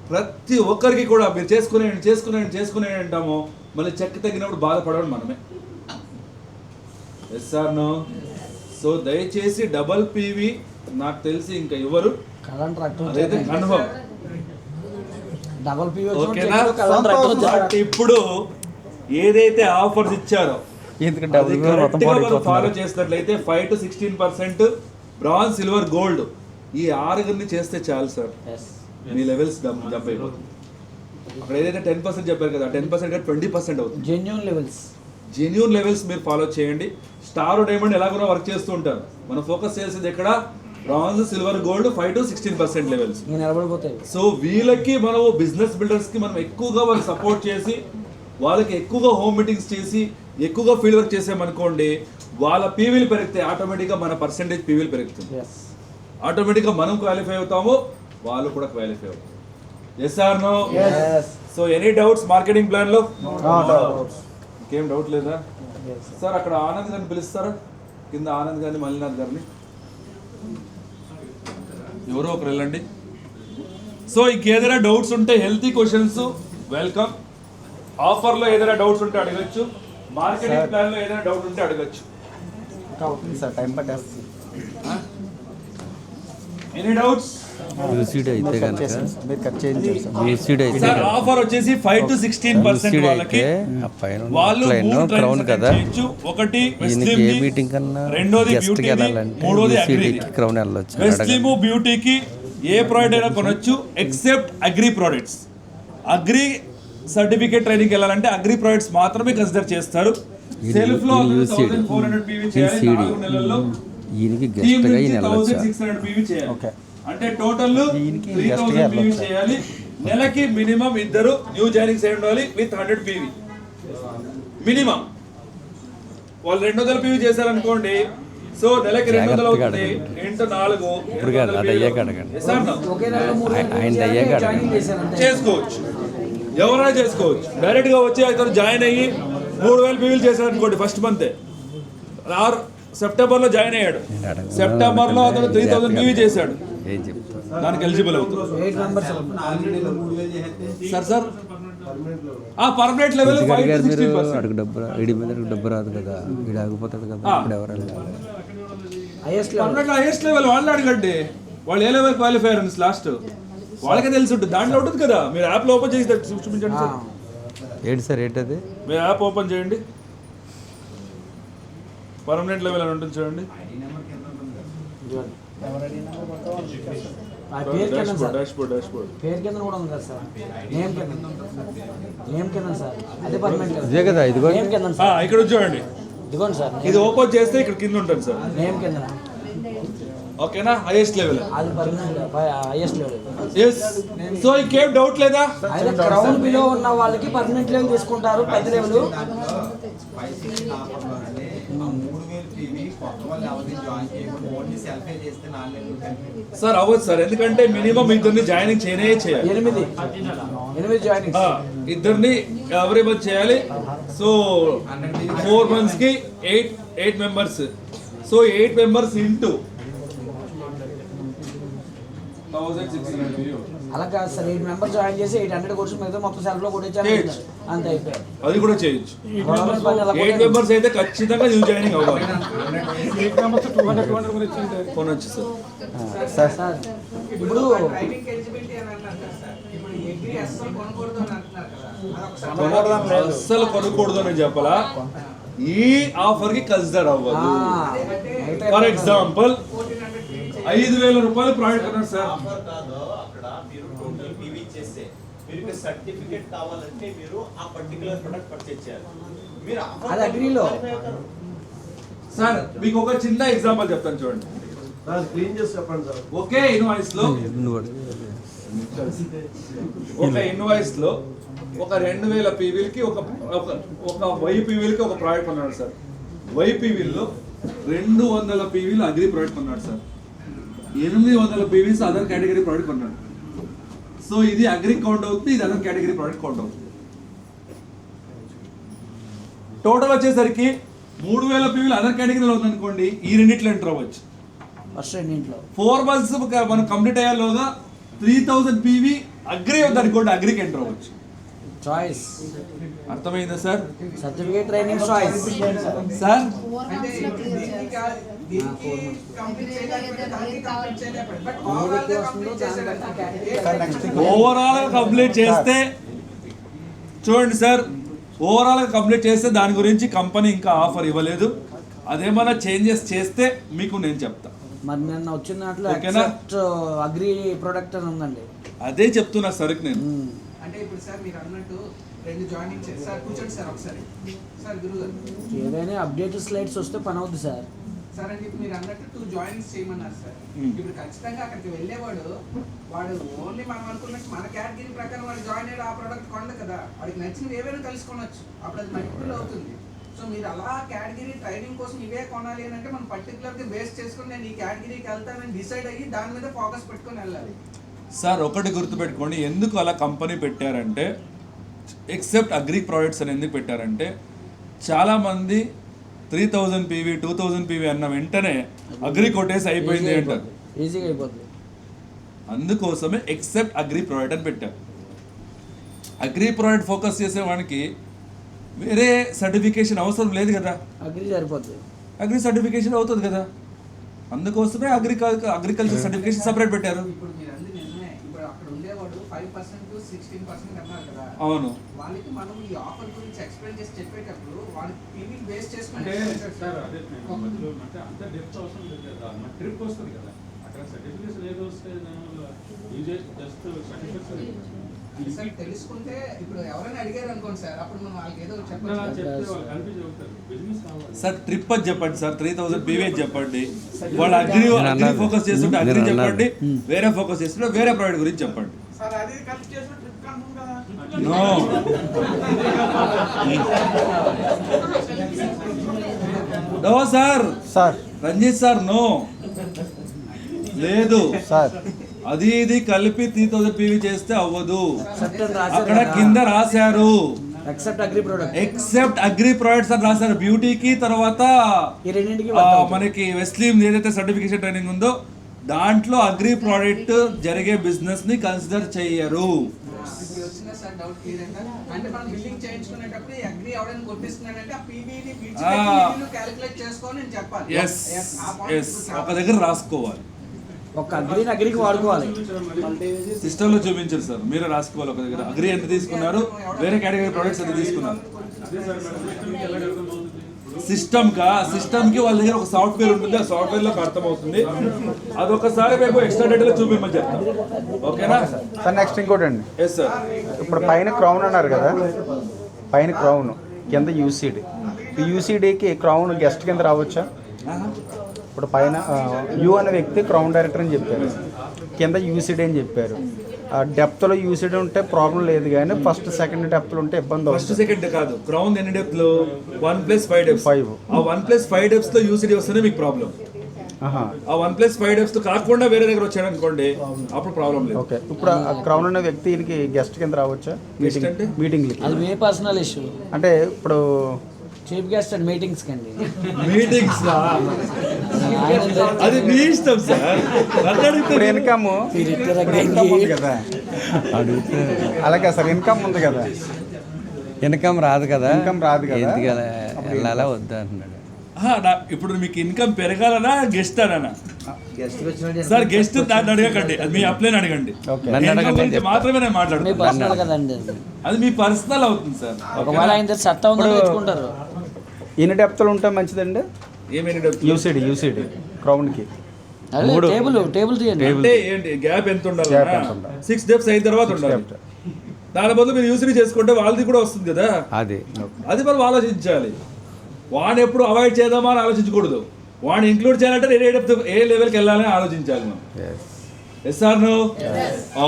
ప్రతి ఒక్కరికి కూడా మీరు చేసుకునే అంటామో, మళ్ళీ చెక్ తగ్గినప్పుడు బాధపడడం మనమే. Yes or no? సో దయచేసి డబల్ పీవీ నాకు తెలిసి ఇంకా ఎవరు కరెంట్ అదైతే కన్ఫర్మ్, డబల్ పీ ఓకేనా? బట్ ఇప్పుడు ఏదైతే ఆఫర్స్ ఇచ్చారో ఎందుకు అది డబ్బులు కూడా మొత్తం కరెక్ట్గా మనం పడిపోతున్నారు. ఫాలో చేసినట్లయితే 5 to 16% బ్రాంజ్, సిల్వర్, గోల్డ్ ఈ 6 చేస్తే చాలు సార్. మీ లెవెల్స్ జంప్ అయిపోతుంది. అక్కడ ఏదైతే 10% చెప్పారు కదా 10% 20% అవుతుంది. జెన్యూన్ లెవెల్స్, జెన్యూన్ లెవెల్స్ మీరు ఫాలో చేయండి. స్టార్ డైమండ్ ఎలాగో వర్క్ చేస్తూ ఉంటారు. మనం ఫోకస్ చేసేది ఎక్కడ bronze, silver, gold 5 to 16% levels. నేను నిలబడిపోతాయి. సో వీళ్ళకి మనం బిజినెస్ బిల్డర్స్కి మనం ఎక్కువగా వాళ్ళకి సపోర్ట్ చేసి వాళ్ళకి ఎక్కువగా హోమ్ మీటింగ్స్ చేసి ఎక్కువగా ఫీల్డ్ వర్క్ చేసామనుకోండి, వాళ్ళ పీవీలు పెరిగితే ఆటోమేటిక్గా మన పర్సెంటేజ్ పీవీలు పెరుగుతుంది. ఎస్, ఆటోమేటిక్గా మనం క్వాలిఫై అవుతాము, వాళ్ళు కూడా క్వాలిఫై అవుతారు. Yes or no? So any doubts marketing ప్లాన్లో? ఇంకేం డౌట్ లేదా సార్? అక్కడ ఆనంద్ గారిని పిలుస్తారా? కింద ఆనంద్ గారిని, మల్లినాథ్ గారిని, ఎవరో ఒకరు వెళ్ళండి. సో ఇంకేదైనా డౌట్స్ ఉంటే హెల్తీ క్వశ్చన్స్ వెల్కమ్. ఆఫర్లో ఏదైనా డౌట్స్ ఉంటే అడగచ్చు, మార్కెటింగ్ ప్లాన్లో ఏదైనా డౌట్ ఉంటే అడగచ్చు. సార్ టైం పట్టేస్తుంది. Any doubts? యూసీడీ అయితే కనుక మీరు కట్ చేయండి సార్. యూసీడీ అయితే సార్ ఆఫర్ వచ్చేసి 5 to 16% వాళ్ళకి. ఆ పైన వాళ్ళు క్రౌన్ కదా, ఒకటి ఈయనకి ఏ మీటింగ్ కన్నా రెండోది గెస్ట్ కి బ్యూటీ, వెళ్ళాలంటే మూడోది యూసీడీకి క్రౌన్ వెళ్ళొచ్చు. వెస్ట్లీమ్ బ్యూటీకి ఏ ప్రోడక్ట్ అయినా కొనొచ్చు except agri products. Agri certificate training వెళ్ళాలంటే అగ్రి ప్రోడక్ట్స్ మాత్రమే కన్సిడర్ చేస్తారు. సెల్ఫ్ లో 1400 PV చేయాలి 4 నెలల్లో. ఈయనకి టీమ్ గెస్ట్ గా నుంచి ఈయన వెళ్ళొచ్చు. 1600 PV చేయాలి. ఓకే, అంటే టోటల్ దీనికి guest 3000 గా PV వెళ్ళొచ్చు. చేయాలి. నెలకి మినిమం ఇద్దరు న్యూ జాయినింగ్స్ అయి ఉండాలి విత్ 100 PV మినిమం. వాళ్ళు 200 PV చేశారనుకోండి, సో నెలకి 200 అవుతుంది ఇంటూ 4. ఇప్పుడు కాదు, అది అయ్యాక అడగండి. ఒకే నెలలో 3 ఆయన అయ్యాక జాయినింగ్ చేశారంటే చేసుకోవచ్చు, ఎవరైనా చేసుకోవచ్చు. డైరెక్ట్ గా వచ్చి అతను జాయిన్ అయ్యి 3000 PV చేశారనుకోండి ఫస్ట్ మంత్, సెప్టెంబర్ లో జాయిన్ అయ్యాడు, సెప్టెంబర్ లో అతను 3000 PV చేశాడు, ఏం చెప్తారు? దానికి ఎలిజిబుల్ అవుతుంది. 8 మెంబర్స్. 4 నెలలు 3000 చేస్తే సార్ ఆ పర్మనెంట్ లెవెల్ ఎందుకు 5 to అడిగారు మీరు? 16%. అడుగు డబ్బు ఈడి మీద డబ్బు రాదు కదా, ఈడు ఆగిపోతాడు కదా, ఇప్పుడు ఎవరు వెళ్ళాలి? Highest level. Permanent highest level వాళ్ళు అడగండి, వాళ్ళు ఏ లెవెల్ క్వాలిఫై అయ్యారు లాస్ట్ వాళ్ళకే తెలిసి ఉంటుంది. దాంట్లో ఉంటుంది కదా, మీరు యాప్ లో ఓపెన్ చేసి చూపించండి సార్. ఏంటి సార్ ఏంటది? మీరు యాప్ ఓపెన్ చేయండి, పర్మనెంట్ లెవెల్ అని ఉంటుంది చూడండి. ఆ పేరు కింద సార్, డాష్బోర్డ్ డాష్బోర్డ్ పేరు కింద కూడా ఉంది కదా సార్, నేమ్ కింద సార్, అదే పర్మనెంట్ లెవెల్. ఇదే కదా, ఇదిగో నేమ్ కింద సార్, ఇక్కడ చూడండి, ఇదిగోండి సార్, ఇది ఓపెన్ చేస్తే ఇక్కడ కింద ఉంటుంది సార్. నేమ్ కింద. ఓకేనా? Highest level. అది permanent highest level. Yes. So ఇంకేం డౌట్ లేదా? అయితే క్రౌన్ బిలో ఉన్న వాళ్ళకి పర్మనెంట్ లెవెల్ తీసుకుంటారు, పెద్ద లెవెల్. అంటే 3000 PV కొత్త వాళ్ళు ఎవరిని జాయిన్ చేయకుండా ఓన్లీ సెల్ఫే చేస్తే 4 నెలలు సార్ అవ్వదు సార్, ఎందుకంటే మినిమం ఇద్దరిని జాయినింగ్ చేయాలి. 8 జాయినింగ్. ఇద్దరిని ఎవరీ మంత్ చేయాలి. సో 4 months కి 8 members. So 8 members into 1600. అలా కాదు సార్, 8 మెంబర్స్ జాయిన్ చేసి 800 కోర్సు మీద మొత్తం సెల్ఫ్ లో కొట్టేచ్చారు అంతే అయిపోయారు. అది కూడా చేయొచ్చు. గవర్నమెంట్ పని అలా 8 members అయితే ఖచ్చితంగా న్యూ జాయినింగ్ అవ్వాలి. 8 మెంబర్స్ 200 కూడా ఇచ్చింటే కొనొచ్చు సార్. సార్ ఇప్పుడు డ్రైవింగ్ ఎలిజిబిలిటీ అని అన్నారు కదా సార్, ఇప్పుడు ఎగ్రీ అస్సలు కొనకూడదు అని అంటున్నారు కదా, అదొకసారి అస్సలు కొనకూడదు అని చెప్పాలా, ఈ ఆఫర్ కి కన్సిడర్ అవ్వదు. ఫర్ ఎగ్జాంపుల్ 5000 రూపాయలు ప్రోడక్ట్ కొన్నారు సార్, ఆఫర్ కాదు, అక్కడ మీరు టోటల్ పీవీ చేస్తే మీరు సర్టిఫికేట్ కావాలంటే మీరు ఆ పర్టికులర్ ప్రొడక్ట్ పర్చేజ్ చేయాలి. మీరు అది అగ్రీలో. సార్ మీకు ఒక చిన్న ఎగ్జాంపుల్ చెప్తాను చూడండి. క్లీన్ చేసి చెప్పండి సార్. ఒకే ఇన్వాయిస్ లో ఒక 2000 పీవీలకి ఒక వైపీవీలకి ఒక ప్రోడక్ట్ కొన్నాడు సార్. వైపీవీల్లో 200 పీవీలు అగ్రి ప్రోడక్ట్ కొన్నాడు sir, 800 PVs other category product కొన్నాడు. సో ఇది అగ్రి కౌంట్ అవుతుంది, ఇది అదర్ కేటగిరీ ప్రోడక్ట్ కౌంట్ అవుతుంది. టోటల్ వచ్చేసరికి 3000 పీవీలు అదర్ కేటగిరీలో ఉందనుకోండి, ఈ రెండిట్లో ఎంటర్ అవ్వచ్చు. ఫస్ట్ రెండింట్లో 4 months మనం కంప్లీట్ అయ్యేలోగా 3000 పీవీ అగ్రి ఉందనుకోండి, అగ్రికి ఎంటర్ అవ్వచ్చు. చాయిస్. అర్థమైందా sir? Certificate training choice sir అంటే దీనికి కంప్లీట్ చేయలేకపోతే దానికి కంప్లీట్ చేయలేకపోతే బట్ ఓవరాల్ గా కంప్లీట్ చేసేదానికి ఓవరాల్ గా కంప్లీట్ చేస్తే చూడండి సార్, ఓవరాల్ గా కంప్లీట్ చేస్తే దాని గురించి కంపెనీ ఇంకా ఆఫర్ ఇవ్వలేదు. అదేమన్నా చేంజెస్ చేస్తే మీకు నేను చెప్తా. మరి నిన్న వచ్చిన దాంట్లో ఓకేనా? అగ్రి ప్రొడక్ట్ అని ఉందండి. అదే చెప్తున్నా సరుకు నేను. అంటే ఇప్పుడు సార్ మీరు అన్నట్టు 2 జాయినింగ్ చేసి సార్ కూర్చోండి సార్ ఒకసారి. సార్ గురుగారు ఏదైనా అప్డేట్ స్లైడ్స్ వస్తే పని అవుద్ది సార్. సార్ అంటే ఇప్పుడు మీరు అన్నట్టు 2 జాయినింగ్స్ చేయమన్నారు సార్. ఇప్పుడు ఖచ్చితంగా అక్కడికి వెళ్ళేవాడు వాడు ఓన్లీ మనం అనుకున్నట్టు మన కేటగిరీ ప్రకారం వాడు జాయిన్ అయ్యాడు ఆ ప్రోడక్ట్ కొనడు కదా, వాడికి నచ్చినవి ఏవైనా కలుసుకోవచ్చు, అప్పుడు అది మల్టిపుల్ అవుతుంది. సో మీరు అలా కేటగిరీ ట్రైనింగ్ కోసం ఇవే కొనాలి అని అంటే మనం పర్టికులర్గా బేస్ చేసుకుని నేను ఈ కేటగిరీకి వెళ్తానని డిసైడ్ అయ్యి దాని మీద ఫోకస్ పెట్టుకొని వెళ్ళాలి. సార్ ఒకటి గుర్తుపెట్టుకోండి, ఎందుకు అలా కంపెనీ పెట్టారంటే ఎక్సెప్ట్ అగ్రి ప్రోడక్ట్స్ అని ఎందుకు పెట్టారంటే చాలామంది 3000 PV 2000 PV అన్న వెంటనే అగ్రి కొట్టేసి అయిపోయింది అంటారు. ఈజీగా అయిపోతుంది. అందుకోసమే ఎక్సెప్ట్ అగ్రి ప్రోడక్ట్ అని పెట్టారు. అగ్రి ప్రోడక్ట్ ఫోకస్ చేసే వానికి వేరే సర్టిఫికేషన్ అవసరం లేదు కదా, అగ్రి సరిపోతుంది. అగ్రి సర్టిఫికేషన్ అవుతుంది కదా, అందుకోసమే అగ్రికల్చర్ సర్టిఫికేషన్ సపరేట్ పెట్టారు. ఇప్పుడు మీరు అంది నిజమే. ఇప్పుడు అక్కడ ఉండేవాడు 5% to 16% అన్నారు కదా, అవును. వాళ్ళకి మనం ఈ ఆఫర్ గురించి ఎక్స్ప్లెయిన్ చేసి చెప్పేటప్పుడు వాళ్ళకి పీవీ బేస్ చేసుకుని అంటే సార్ అదే మధ్యలో అంటే అంత డెప్త్ అవసరం లేదు కదా, మన ట్రిప్ వస్తుంది కదా, అక్కడ సర్టిఫికేషన్ ఏదో వస్తే దానివల్ల జస్ట్ సర్టిఫికేట్స్ సార్ తెలుసుకుంటే ఇప్పుడు ఎవరైనా అడిగారు అనుకోండి సార్, అప్పుడు మనం వాళ్ళకి ఏదో చెప్తే చెప్పాలి. వాళ్ళు కనిపించి చెప్తారు బిజినెస్ కావాలి. సార్ ట్రిప్ అని చెప్పండి సార్, 3000 PV అని చెప్పండి. వాళ్ళు అగ్రి ఫోకస్ చేస్తుంటే అగ్రి చెప్పండి, వేరే ఫోకస్ చేస్తుంటే వేరే ప్రోడక్ట్ గురించి చెప్పండి. సార్ అది కలిసి చేసిన ట్రిప్ కన్ఫర్మ్ కదా. No sir, sir Ranjith sir no లేదు సార్ అది ఇది కలిపి 3000 PV చేస్తే అవ్వదు. Accept అక్కడ కింద రాశారు except agri product. Except agri products అని రాశారు. బ్యూటీకి తర్వాత ఈ రెండింటికి మనకి వెస్లీమ్ ఏదైతే సర్టిఫికేషన్ ట్రైనింగ్ ఉందో దాంట్లో అగ్రి ప్రోడక్ట్ జరిగే బిజినెస్ ని కన్సిడర్ చెయ్యరు. ఇప్పుడు వచ్చిన సార్ డౌట్ క్లియర్ అంటే మనం బిల్డింగ్ చేయించుకునేటప్పుడు అగ్రి ఎవరైనా కొట్టిస్తున్నాడంటే ఆ పీవీని క్యాలిక్యులేట్ చేసుకొని నేను చెప్పాలి. ఎస్ ఎస్ ఒక దగ్గర రాసుకోవాలి, ఒక అగ్రికి వాడుకోవాలి. సిస్టమ్ లో చూపించారు సార్, మీరే రాసుకోవాలి ఒక దగ్గర. అగ్రి ఎంత తీసుకున్నారు, వేరే కేటగిరీ ప్రొడక్ట్స్ ఎంత తీసుకున్నారు. సిస్టమ్ కి వాళ్ళ దగ్గర ఒక సాఫ్ట్వేర్ ఉంటుంది, ఆ సాఫ్ట్వేర్ లో అర్థమవుతుంది. అదొకసారి మేము ఎక్స్ట్రా డేటా చూపించమని చెప్తాం. ఓకేనా సార్ నెక్స్ట్ ఇంకోటి అండి, ఎస్ సార్. ఇప్పుడు పైన క్రౌన్ అన్నారు కదా, పైన క్రౌన్ కింద యూసీడీ. ఈ యూసీడీకి క్రౌన్ గెస్ట్ కింద రావచ్చా? ఇప్పుడు పైన యూ అనే వ్యక్తి క్రౌన్ డైరెక్టర్ అని చెప్పారు, కింద యూసీడీ అని చెప్పారు. డెప్త్లో యూసీడీ ఉంటే ప్రాబ్లం లేదు, కానీ ఫస్ట్ సెకండ్ డెప్త్లో ఉంటే ఇబ్బంది ఫస్ట్ అవుతుంది. సెకండ్ కాదు, గ్రౌండ్ ఎన్ని డెప్త్ లో 1+5 డెప్త్. 5. ఆ 1+5 డెప్త్ లో యూసీడీ వస్తేనే మీకు ప్రాబ్లం. ఆ 1+5 డెప్త్ కాకుండా వేరే దగ్గర వచ్చాడు అనుకోండి, అప్పుడు ప్రాబ్లం లేదు. ఓకే, ఇప్పుడు ఆ క్రౌన్ అనే వ్యక్తి దీనికి గెస్ట్ కింద రావచ్చా? Guest అంటే? మీటింగ్లకి అది మీ పర్సనల్ ఇష్యూ. అంటే ఇప్పుడు చీఫ్ గెస్ట్ అండ్ మీటింగ్స్ కండి. మీటింగ్స్ అది మీ ఇష్టం సార్. ఇప్పుడు ఇన్కమ్ ఉంది కదా, అలాగే సార్ ఇన్కమ్ ఉంది కదా, ఇన్కమ్ రాదు కదా, ఇన్కమ్ రాదు కదా, ఎందుకు వెళ్ళాలా వద్దా అంటున్నాడు. ఇప్పుడు మీకు ఇన్కమ్ పెరగాలనా గెస్ట్ అనా? సార్ గెస్ట్ దాన్ని అడగకండి, అది మీ అప్లైన్ అడగండి. నన్ను అడగండి, గురించి మాత్రమే నేను మీ మాట్లాడుతున్నాను. పర్సనల్ కదండి అది. అది మీ పర్సనల్ అవుతుంది సార్. ఒకవేళ ఆయన దగ్గర సత్తా ఉందని తెచ్చుకుంటారు. ఎన్ని డెప్త్లు ఉంటే మంచిదండి? ఏమైనా డెప్త్ యూసీడీ క్రౌన్కి అదే టేబుల్ తీయండి. అంటే ఏంటి గ్యాప్ ఎంత ఉండాలి? Gap ఎంత ఉండాలి? 6 డెప్స్ అయిన తర్వాత ఉండాలి. దాని బదులు మీరు యూసీడీ చేసుకుంటే వాళ్ళది కూడా వస్తుంది కదా, అది అది మనం ఆలోచించాలి. వాడిని ఎప్పుడు అవాయిడ్ చేద్దామా అని ఆలోచించకూడదు, వాడిని ఇంక్లూడ్ చేయాలంటే ఏ లెవెల్కి వెళ్ళాలని ఆలోచించాలి మనం. Yes or no?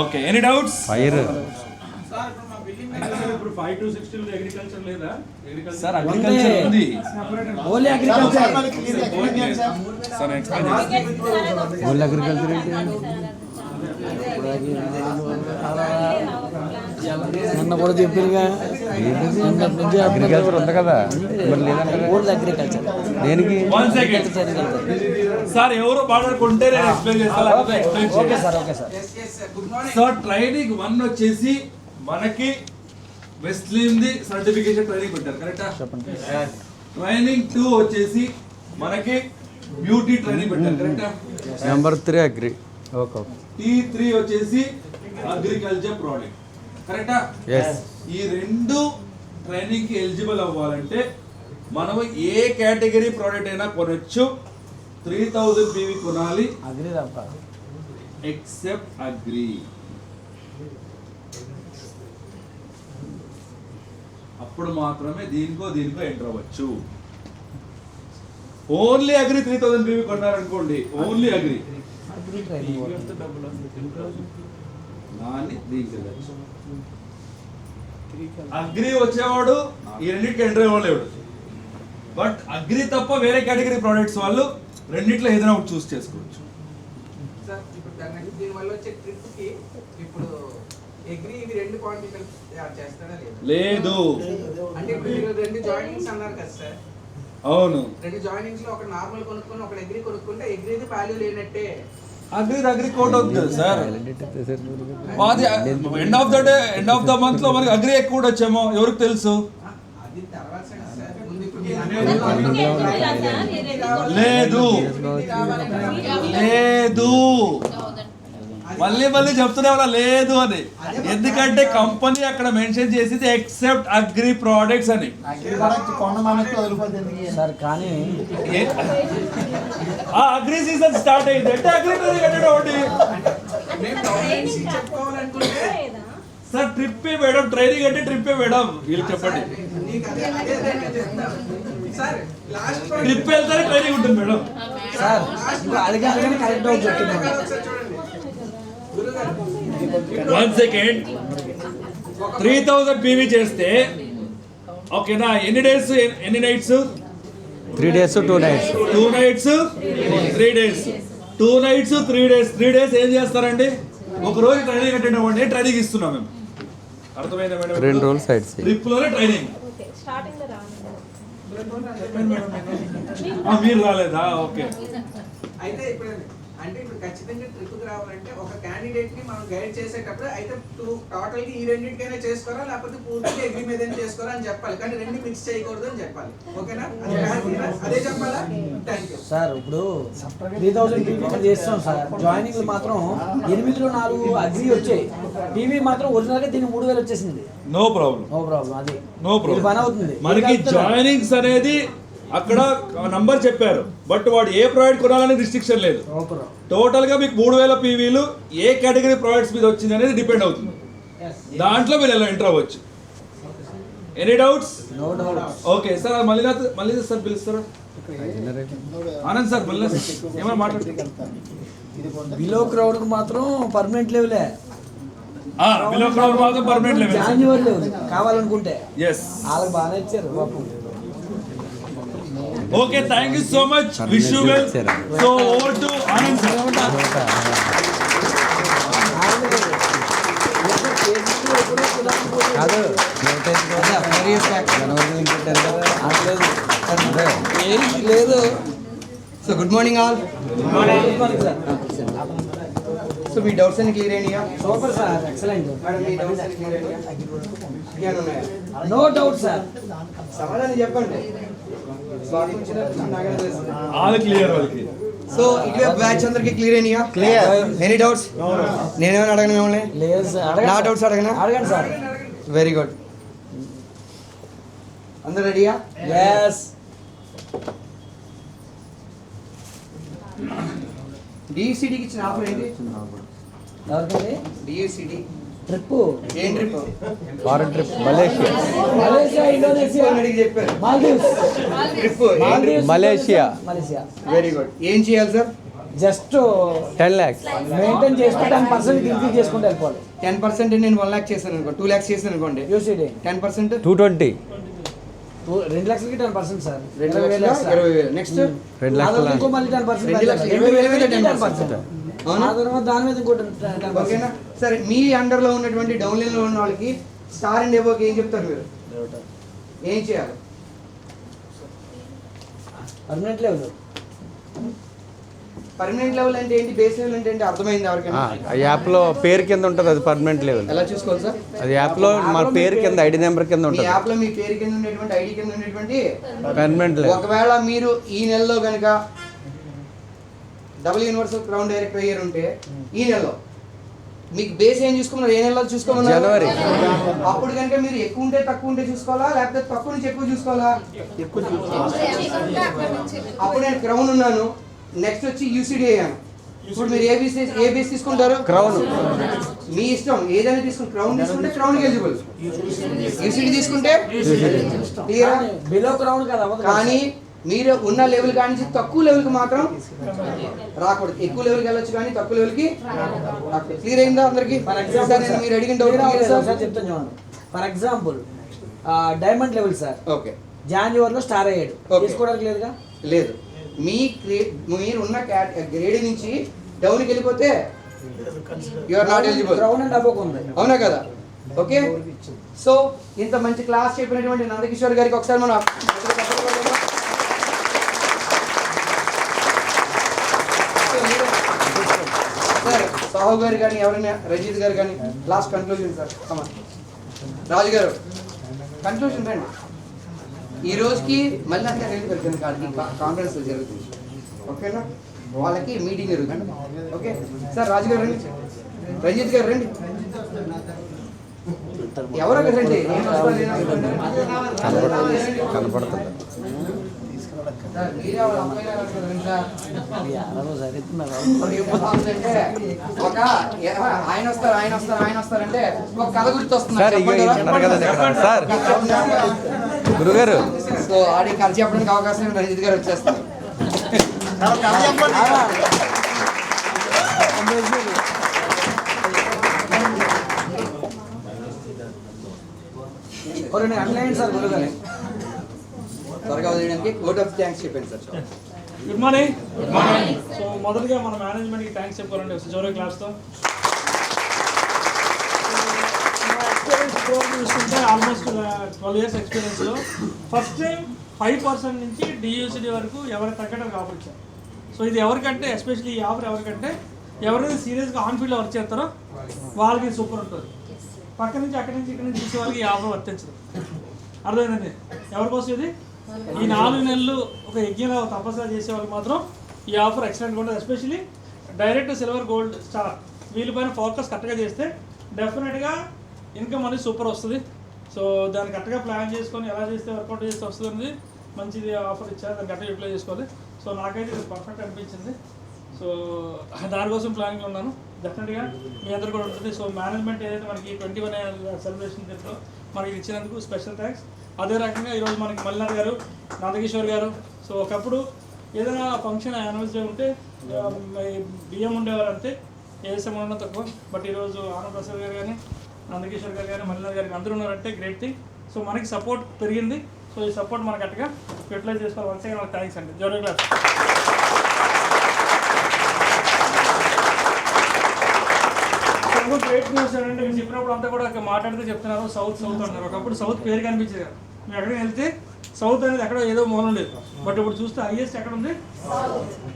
Okay, any doubts? Fire sir ఇప్పుడు మా బిల్డింగ్ ఇప్పుడు 5 to 16 అగ్రికల్చర్ లేదా? సార్ అగ్రికల్చర్ ఉంది ఓన్లీ అగ్రికల్చర్. సార్ ఎక్స్ప్లెయిన్ చేస్తాను. ఓన్లీ అగ్రికల్చర్ ఏంటి? నిన్న కూడా చెప్పారుగా, అగ్రికల్చర్ ఉంది కదా, మరి లేదంటే ఓన్లీ అగ్రికల్చర్. దేనికి? 1 సెకండ్ సార్, ఎవరు మాట్లాడుకుంటే నేను ఎక్స్ప్లెయిన్ చేస్తాను. Okay sir, okay sir. Good morning sir training 1 వచ్చేసి మనకి వెస్ట్లీమ్ది సర్టిఫికేషన్ ట్రైనింగ్ పెట్టారు, కరెక్టా? ట్రైనింగ్ 2 వచ్చేసి మనకి బ్యూటీ ట్రైనింగ్ పెట్టారు, కరెక్టా? Number 3 agri. ఓకే. T3 వచ్చేసి అగ్రికల్చర్ ప్రోడక్ట్, కరెక్టా? ఎస్. ఈ 2 ట్రైనింగ్ కి ఎలిజిబుల్ అవ్వాలంటే మనం ఏ కేటగిరీ ప్రోడక్ట్ అయినా కొనొచ్చు. 3000 PV కొనాలి అగ్రి తప్ప. Except agri. అప్పుడు మాత్రమే దీనికో ఎంటర్ అవ్వచ్చు. ఓన్లీ అగ్రి 3000 PV కొన్నారనుకోండి, ఓన్లీ అగ్రి దాన్ని దీనికి వెళ్ళచ్చు. అగ్రి వచ్చేవాడు ఈ రెండింటికి ఎంటర్ అవ్వలేడు. బట్ అగ్రి తప్ప వేరే కేటగిరీ ప్రోడక్ట్స్ వాళ్ళు రెండిట్లో ఏదైనా ఒకటి చూస్ చేసుకోవచ్చు. సార్ ఇప్పుడు దీనివల్ల వచ్చే ట్రిప్ కి ఇప్పుడు అగ్రి ఇవి రెండు క్వాంటిటీ చేస్తాడా లేదు. అంటే ఇప్పుడు మీరు రెండు జాయినింగ్స్ అన్నారు కదా సార్, అవును, రెండు జాయినింగ్స్ లో ఒక నార్మల్ కొనుక్కొని ఒక అగ్రి కొనుక్కుంటే అగ్రిది వాల్యూ లేనట్టే. అగ్రి కోట్ అవుతుంది కదా సార్. మాది ఎండ్ ఆఫ్ ద మంత్ లో మనకి అగ్రి ఎక్కువ వచ్చేమో ఎవరికి తెలుసు. అది తర్వాత సార్, ముందు ఇప్పుడు లేదు మళ్ళీ చెప్తున్నా లేదు అని. ఎందుకంటే కంపెనీ అక్కడ మెన్షన్ చేసింది ఎక్సెప్ట్ అగ్రి ప్రోడక్ట్స్ అని. సార్ కానీ ఆ అగ్రి సీజన్ స్టార్ట్ అయింది అంటే అగ్రి చెప్పుకోవాలనుకుంటే సార్ ట్రిప్ మేడం, ట్రైనింగ్ అంటే ట్రిప్ మేడం. వీళ్ళు చెప్పండి, సార్ లాస్ట్ ట్రిప్ వెళ్తానే ట్రైనింగ్ ఉంటుంది మేడం. సార్ ఇప్పుడు అడిగే కరెక్ట్ అవుతుంది చెప్తున్నాను. వన్ సెకండ్, 3000 PV చేస్తే ఓకేనా, ఎన్ని డేస్ ఎన్ని nights? 3 days 2 nights. 2 nights 3 days. 2 nights 3 days. 3 days ఏం చేస్తారండి? ఒక రోజు ట్రైనింగ్ అటెండ్ అవ్వండి, ట్రైనింగ్ ఇస్తున్నాం మేము. అర్థమైందా మేడం? 2 రోజులు సైడ్ సీయింగ్. ట్రిప్ లోనే ట్రైనింగ్. మీరు రాలేదా? ఓకే. అయితే ఇప్పుడు అంటే ఇప్పుడు ఖచ్చితంగా ట్రిప్ కి రావాలంటే ఒక క్యాండిడేట్ ని మనం గైడ్ చేసేటప్పుడు అయితే టోటల్ గా ఈ రెండింటికైనా చేసుకోరా లేకపోతే పూర్తిగా అగ్రి మీద చేసుకోరా అని చెప్పాలి, కానీ రెండు మిక్స్ చేయకూడదు అని చెప్పాలి. ఓకేనా? అదే చెప్పాలా? Thank you sir. ఇప్పుడు 3000 PV చేస్తాం సార్. జాయినింగ్ మాత్రం 8లో 4 అగ్రి వచ్చాయి. PV మాత్రం ఒరిజినల్ గా దీనికి 3000 వచ్చేసింది. No problem. అది నో ప్రాబ్లం. పని అవుతుంది. మనకి జాయినింగ్స్ అనేది అక్కడ నంబర్ చెప్పారు, బట్ వాడు ఏ ప్రోడక్ట్ కొనాలని రిస్ట్రిక్షన్ లేదు. టోటల్ గా మీకు 3000 PVలు ఏ కేటగిరీ ప్రోడక్ట్స్ మీద వచ్చింది అనేది డిపెండ్ అవుతుంది. దాంట్లో మీరు ఎలా ఎంటర్ అవ్వచ్చు. Any doubts? Okay sir. మళ్ళీ సార్ పిలుస్తారా? ఆనంద్ సార్ మళ్ళీ ఏమైనా మాట్లాడుతున్నారు? బిలో క్రౌడ్ కు మాత్రం పర్మనెంట్ లెవెలే. బిలో క్రౌడ్ మాత్రం పర్మనెంట్ లెవెల్. జాన్యువరి లెవెల్ కావాలనుకుంటే yes వాళ్ళకి బాగానే ఇచ్చారు పాపం. Okay, thank you so much. Wish you well. So over to Anand sir. కాదు లేదు. So good morning all. So మీ డౌట్స్ అన్ని క్లియర్ అయినాయా? Super sir, excellent. మేడం మీ డౌట్స్ అన్ని క్లియర్ అయినాయా? ఇంకేమైనా ఉన్నాయా? No doubt sir. సమాధానం చెప్పండి. ఆల్ క్లియర్ వాళ్ళకి. సో ఇటువైపు బ్యాచ్ అందరికి క్లియర్ అయినాయా? క్లియర్. Any doubts? నేనేమైనా అడగను మిమ్మల్ని? లేదు సార్. నా డౌట్స్ అడగనా? అడగండి సార్. Very good. అందరు రెడీయా? ఎస్. డిసిడికి ఇచ్చిన ఆఫర్ ఏంటి? ఎవరికండి? DCD trip. ఏం trip? Foreign trip Malaysia, Indonesia, అడిగి చెప్పారు. Maldives. Trip Malaysia. Very good. ఏం చేయాలి సార్? Just 10 lakhs. మెయింటైన్ చేసుకుంటే 10% ఇంక్రీజ్ చేసుకుంటూ వెళ్ళిపోవాలి. 10% నేను 1 lakh చేశాను అనుకోండి, 2 lakhs చేశాను అనుకోండి, యూసీడీ 10% 220. 2 లక్షలకి 10% సార్. 20,000. Next 2 lakhs. ఇంకో మళ్ళీ 10%. 20,000 మీద 10%. అవునా? ఆ తర్వాత దాని మీద ఇంకో 10%. ఓకేనా? సరే, మీ అండర్ లో ఉన్నటువంటి డౌన్ లైన్ లో ఉన్న వాళ్ళకి స్టార్ అండ్ ఎబోకి ఏం చెప్తారు మీరు? ఏం చేయాలి? Permanent level. పర్మనెంట్ లెవెల్ అంటే ఏంటి? బేస్ లెవెల్ అంటే ఏంటి? అర్థమైంది ఎవరికైనా? ఆ యాప్ లో పేరు కింద ఉంటుంది, అది పర్మనెంట్ లెవెల్. ఎలా చూసుకోవాలి సార్? అది యాప్ లో మన పేరు కింద ఐడి నెంబర్ కింద మీ ఉంటుంది, యాప్ లో మీ పేరు కింద ఉండేటువంటి ఐడి కింద ఉండేటువంటి పర్మనెంట్ లెవెల్. ఒకవేళ మీరు ఈ నెలలో కనుక డబుల్ యూనివర్సల్ క్రౌన్ డైరెక్ట్ అయ్యారు ఉంటే ఈ నెలలో మీకు బేస్ ఏం చూసుకోమన్నారు? ఏ నెలలో చూసుకోమన్నారు? జనవరి. అప్పుడు కనుక మీరు ఎక్కువ ఉంటే తక్కువ ఉంటే చూసుకోవాలా, లేకపోతే తక్కువ నుంచి ఎక్కువ చూసుకోవాలా? అప్పుడు నేను క్రౌన్ ఉన్నాను, నెక్స్ట్ వచ్చి యూసీడీ అయ్యాను, ఇప్పుడు మీరు ఏ బేస్ తీసుకుంటారు? క్రౌన్. మీ ఇష్టం ఏదైనా తీసుకుని క్రౌన్ తీసుకుంటే క్రౌన్ ఎలిజిబుల్, యూసీడీ తీసుకుంటే క్లియరా? బిలో క్రౌన్ కదా. కానీ మీరు ఉన్న లెవెల్ కానీ తక్కువ లెవెల్కి మాత్రం రాకూడదు. ఎక్కువ లెవెల్కి వెళ్ళొచ్చు కానీ తక్కువ లెవెల్కి రాకూడదు. క్లియర్ అయిందా అందరికి? మీరు అడిగిన డౌట్ చెప్తాను చూడండి. For example diamond level sir, okay, జాన్యువరిలో స్టార్ అయ్యాడు, తీసుకోవడానికి లేదుగా. లేదు, మీరు ఉన్న గ్రేడ్ నుంచి డౌన్కి వెళ్ళిపోతే you are not eligible. Crown and above ఉంది, అవునా కదా? ఓకే, సో ఇంత మంచి క్లాస్ చెప్పినటువంటి నందకిషోర్ గారికి ఒకసారి మనం సార్, సాహు గారు కానీ ఎవరైనా, రజిత్ గారు కానీ లాస్ట్ కన్క్లూజన్ సార్. రాజు గారు కన్క్లూజన్ రండి. ఈ రోజుకి మళ్ళీ అంతా వెళ్ళి కాన్ఫరెన్స్ జరుగుతుంది, ఓకేనా? వాళ్ళకి మీటింగ్ జరుగుతుంది, ఓకే సార్. రాజు గారు రండి, రంజిత్ గారు రండి, ఎవరో రండి. కనపడుతుంది. సార్ మీరే వాళ్ళ అమ్మాయిలా రండి సార్. ఒక ఆయన వస్తారంటే ఒక కథ గుర్తొస్తుంది సార్ సార్ గురుగారు. సో ఆడి కథ చెప్పడానికి అవకాశం రంజిత్ గారు వచ్చేస్తారు. సార్ గురుగారు త్వరగా వదిలేయడానికి కోడ్ ఆఫ్ థ్యాంక్స్ చెప్పండి సార్. Good morning. సో మొదటిగా మన మేనేజ్మెంట్కి థ్యాంక్స్ చెప్పాలండి జోరో క్లాస్తో. ఎక్స్పీరియన్స్ ప్రోగ్రామ్ చూస్తుంటే ఆల్మోస్ట్ 12 years ఎక్స్పీరియన్స్లో ఫస్ట్ టైం 5% నుంచి డియూసిడి వరకు ఎవరికి తగ్గడం కావచ్చు. సో ఇది ఎవరికంటే ఎస్పెషల్లీ ఈ ఆఫర్ ఎవరికంటే ఎవరైతే సీరియస్గా ఆన్ ఫీల్డ్లో వర్క్ చేస్తారో వాళ్ళకి సూపర్ ఉంటుంది. పక్క నుంచి అక్కడి నుంచి ఇక్కడ నుంచి చూసే వాళ్ళకి ఈ ఆఫర్ వర్తించదు. అర్థమైందండి? ఎవరికోసం ఇది? ఈ 4 నెలలు ఒక యజ్ఞంలో తపస్సు చేసే వాళ్ళకి మాత్రం ఈ ఆఫర్ ఎక్సలెంట్గా ఉంటుంది. Especially direct silver gold star వీళ్ళపైన ఫోకస్ కరెక్ట్గా చేస్తే డెఫినెట్గా ఇన్కమ్ అనేది సూపర్ వస్తుంది. సో దాన్ని కరెక్ట్గా ప్లాన్ చేసుకొని ఎలా చేస్తే వర్కౌట్ చేస్తే వస్తుంది. మంచిది ఆఫర్ ఇచ్చారు, దాన్ని కరెక్ట్గా యూటిలైజ్ చేసుకోవాలి. సో నాకైతే ఇది పర్ఫెక్ట్ అనిపించింది. సో దానికోసం ప్లానింగ్లో ఉన్నాను. డెఫినెట్గా మీ అందరు కూడా ఉంటుంది. సో మేనేజ్మెంట్ ఏదైతే మనకి 21 సెలబ్రేషన్ డేట్లో మనకి ఇచ్చినందుకు స్పెషల్ థ్యాంక్స్. అదే రకంగా ఈరోజు మనకి మల్లినాథ్ గారు, నందకిషోర్ గారు. సో ఒకప్పుడు ఏదైనా ఫంక్షన్ యానివర్సరీ ఉంటే బియ్యం ఉండేవారు అంతే, ఏఎస్ఎం ఉండడం తక్కువ. బట్ ఈరోజు ఆనంద్ ప్రసాద్ గారు కానీ, నందకిషోర్ గారు కానీ, మల్లినాథ్ గారికి అందరూ ఉన్నారంటే గ్రేట్ థింగ్. సో మనకి సపోర్ట్ పెరిగింది. సో ఈ సపోర్ట్ మనకు అట్టుగా యూటిలైజ్ చేసుకోవాలి. వన్స్ అగైన్ థ్యాంక్స్ అండి. Zoro class. గ్రేట్ న్యూస్ ఏంటంటే మీరు చెప్పినప్పుడు అంతా కూడా మాట్లాడితే చెప్తున్నారు సౌత్ అన్నారు. ఒకప్పుడు సౌత్ పేరు కనిపించేది కదా, మీరు ఎక్కడికి వెళ్తే సౌత్ అనేది ఎక్కడో ఏదో మూలం ఉండేది. బట్ ఇప్పుడు చూస్తే హైయెస్ట్ ఎక్కడ ఉంది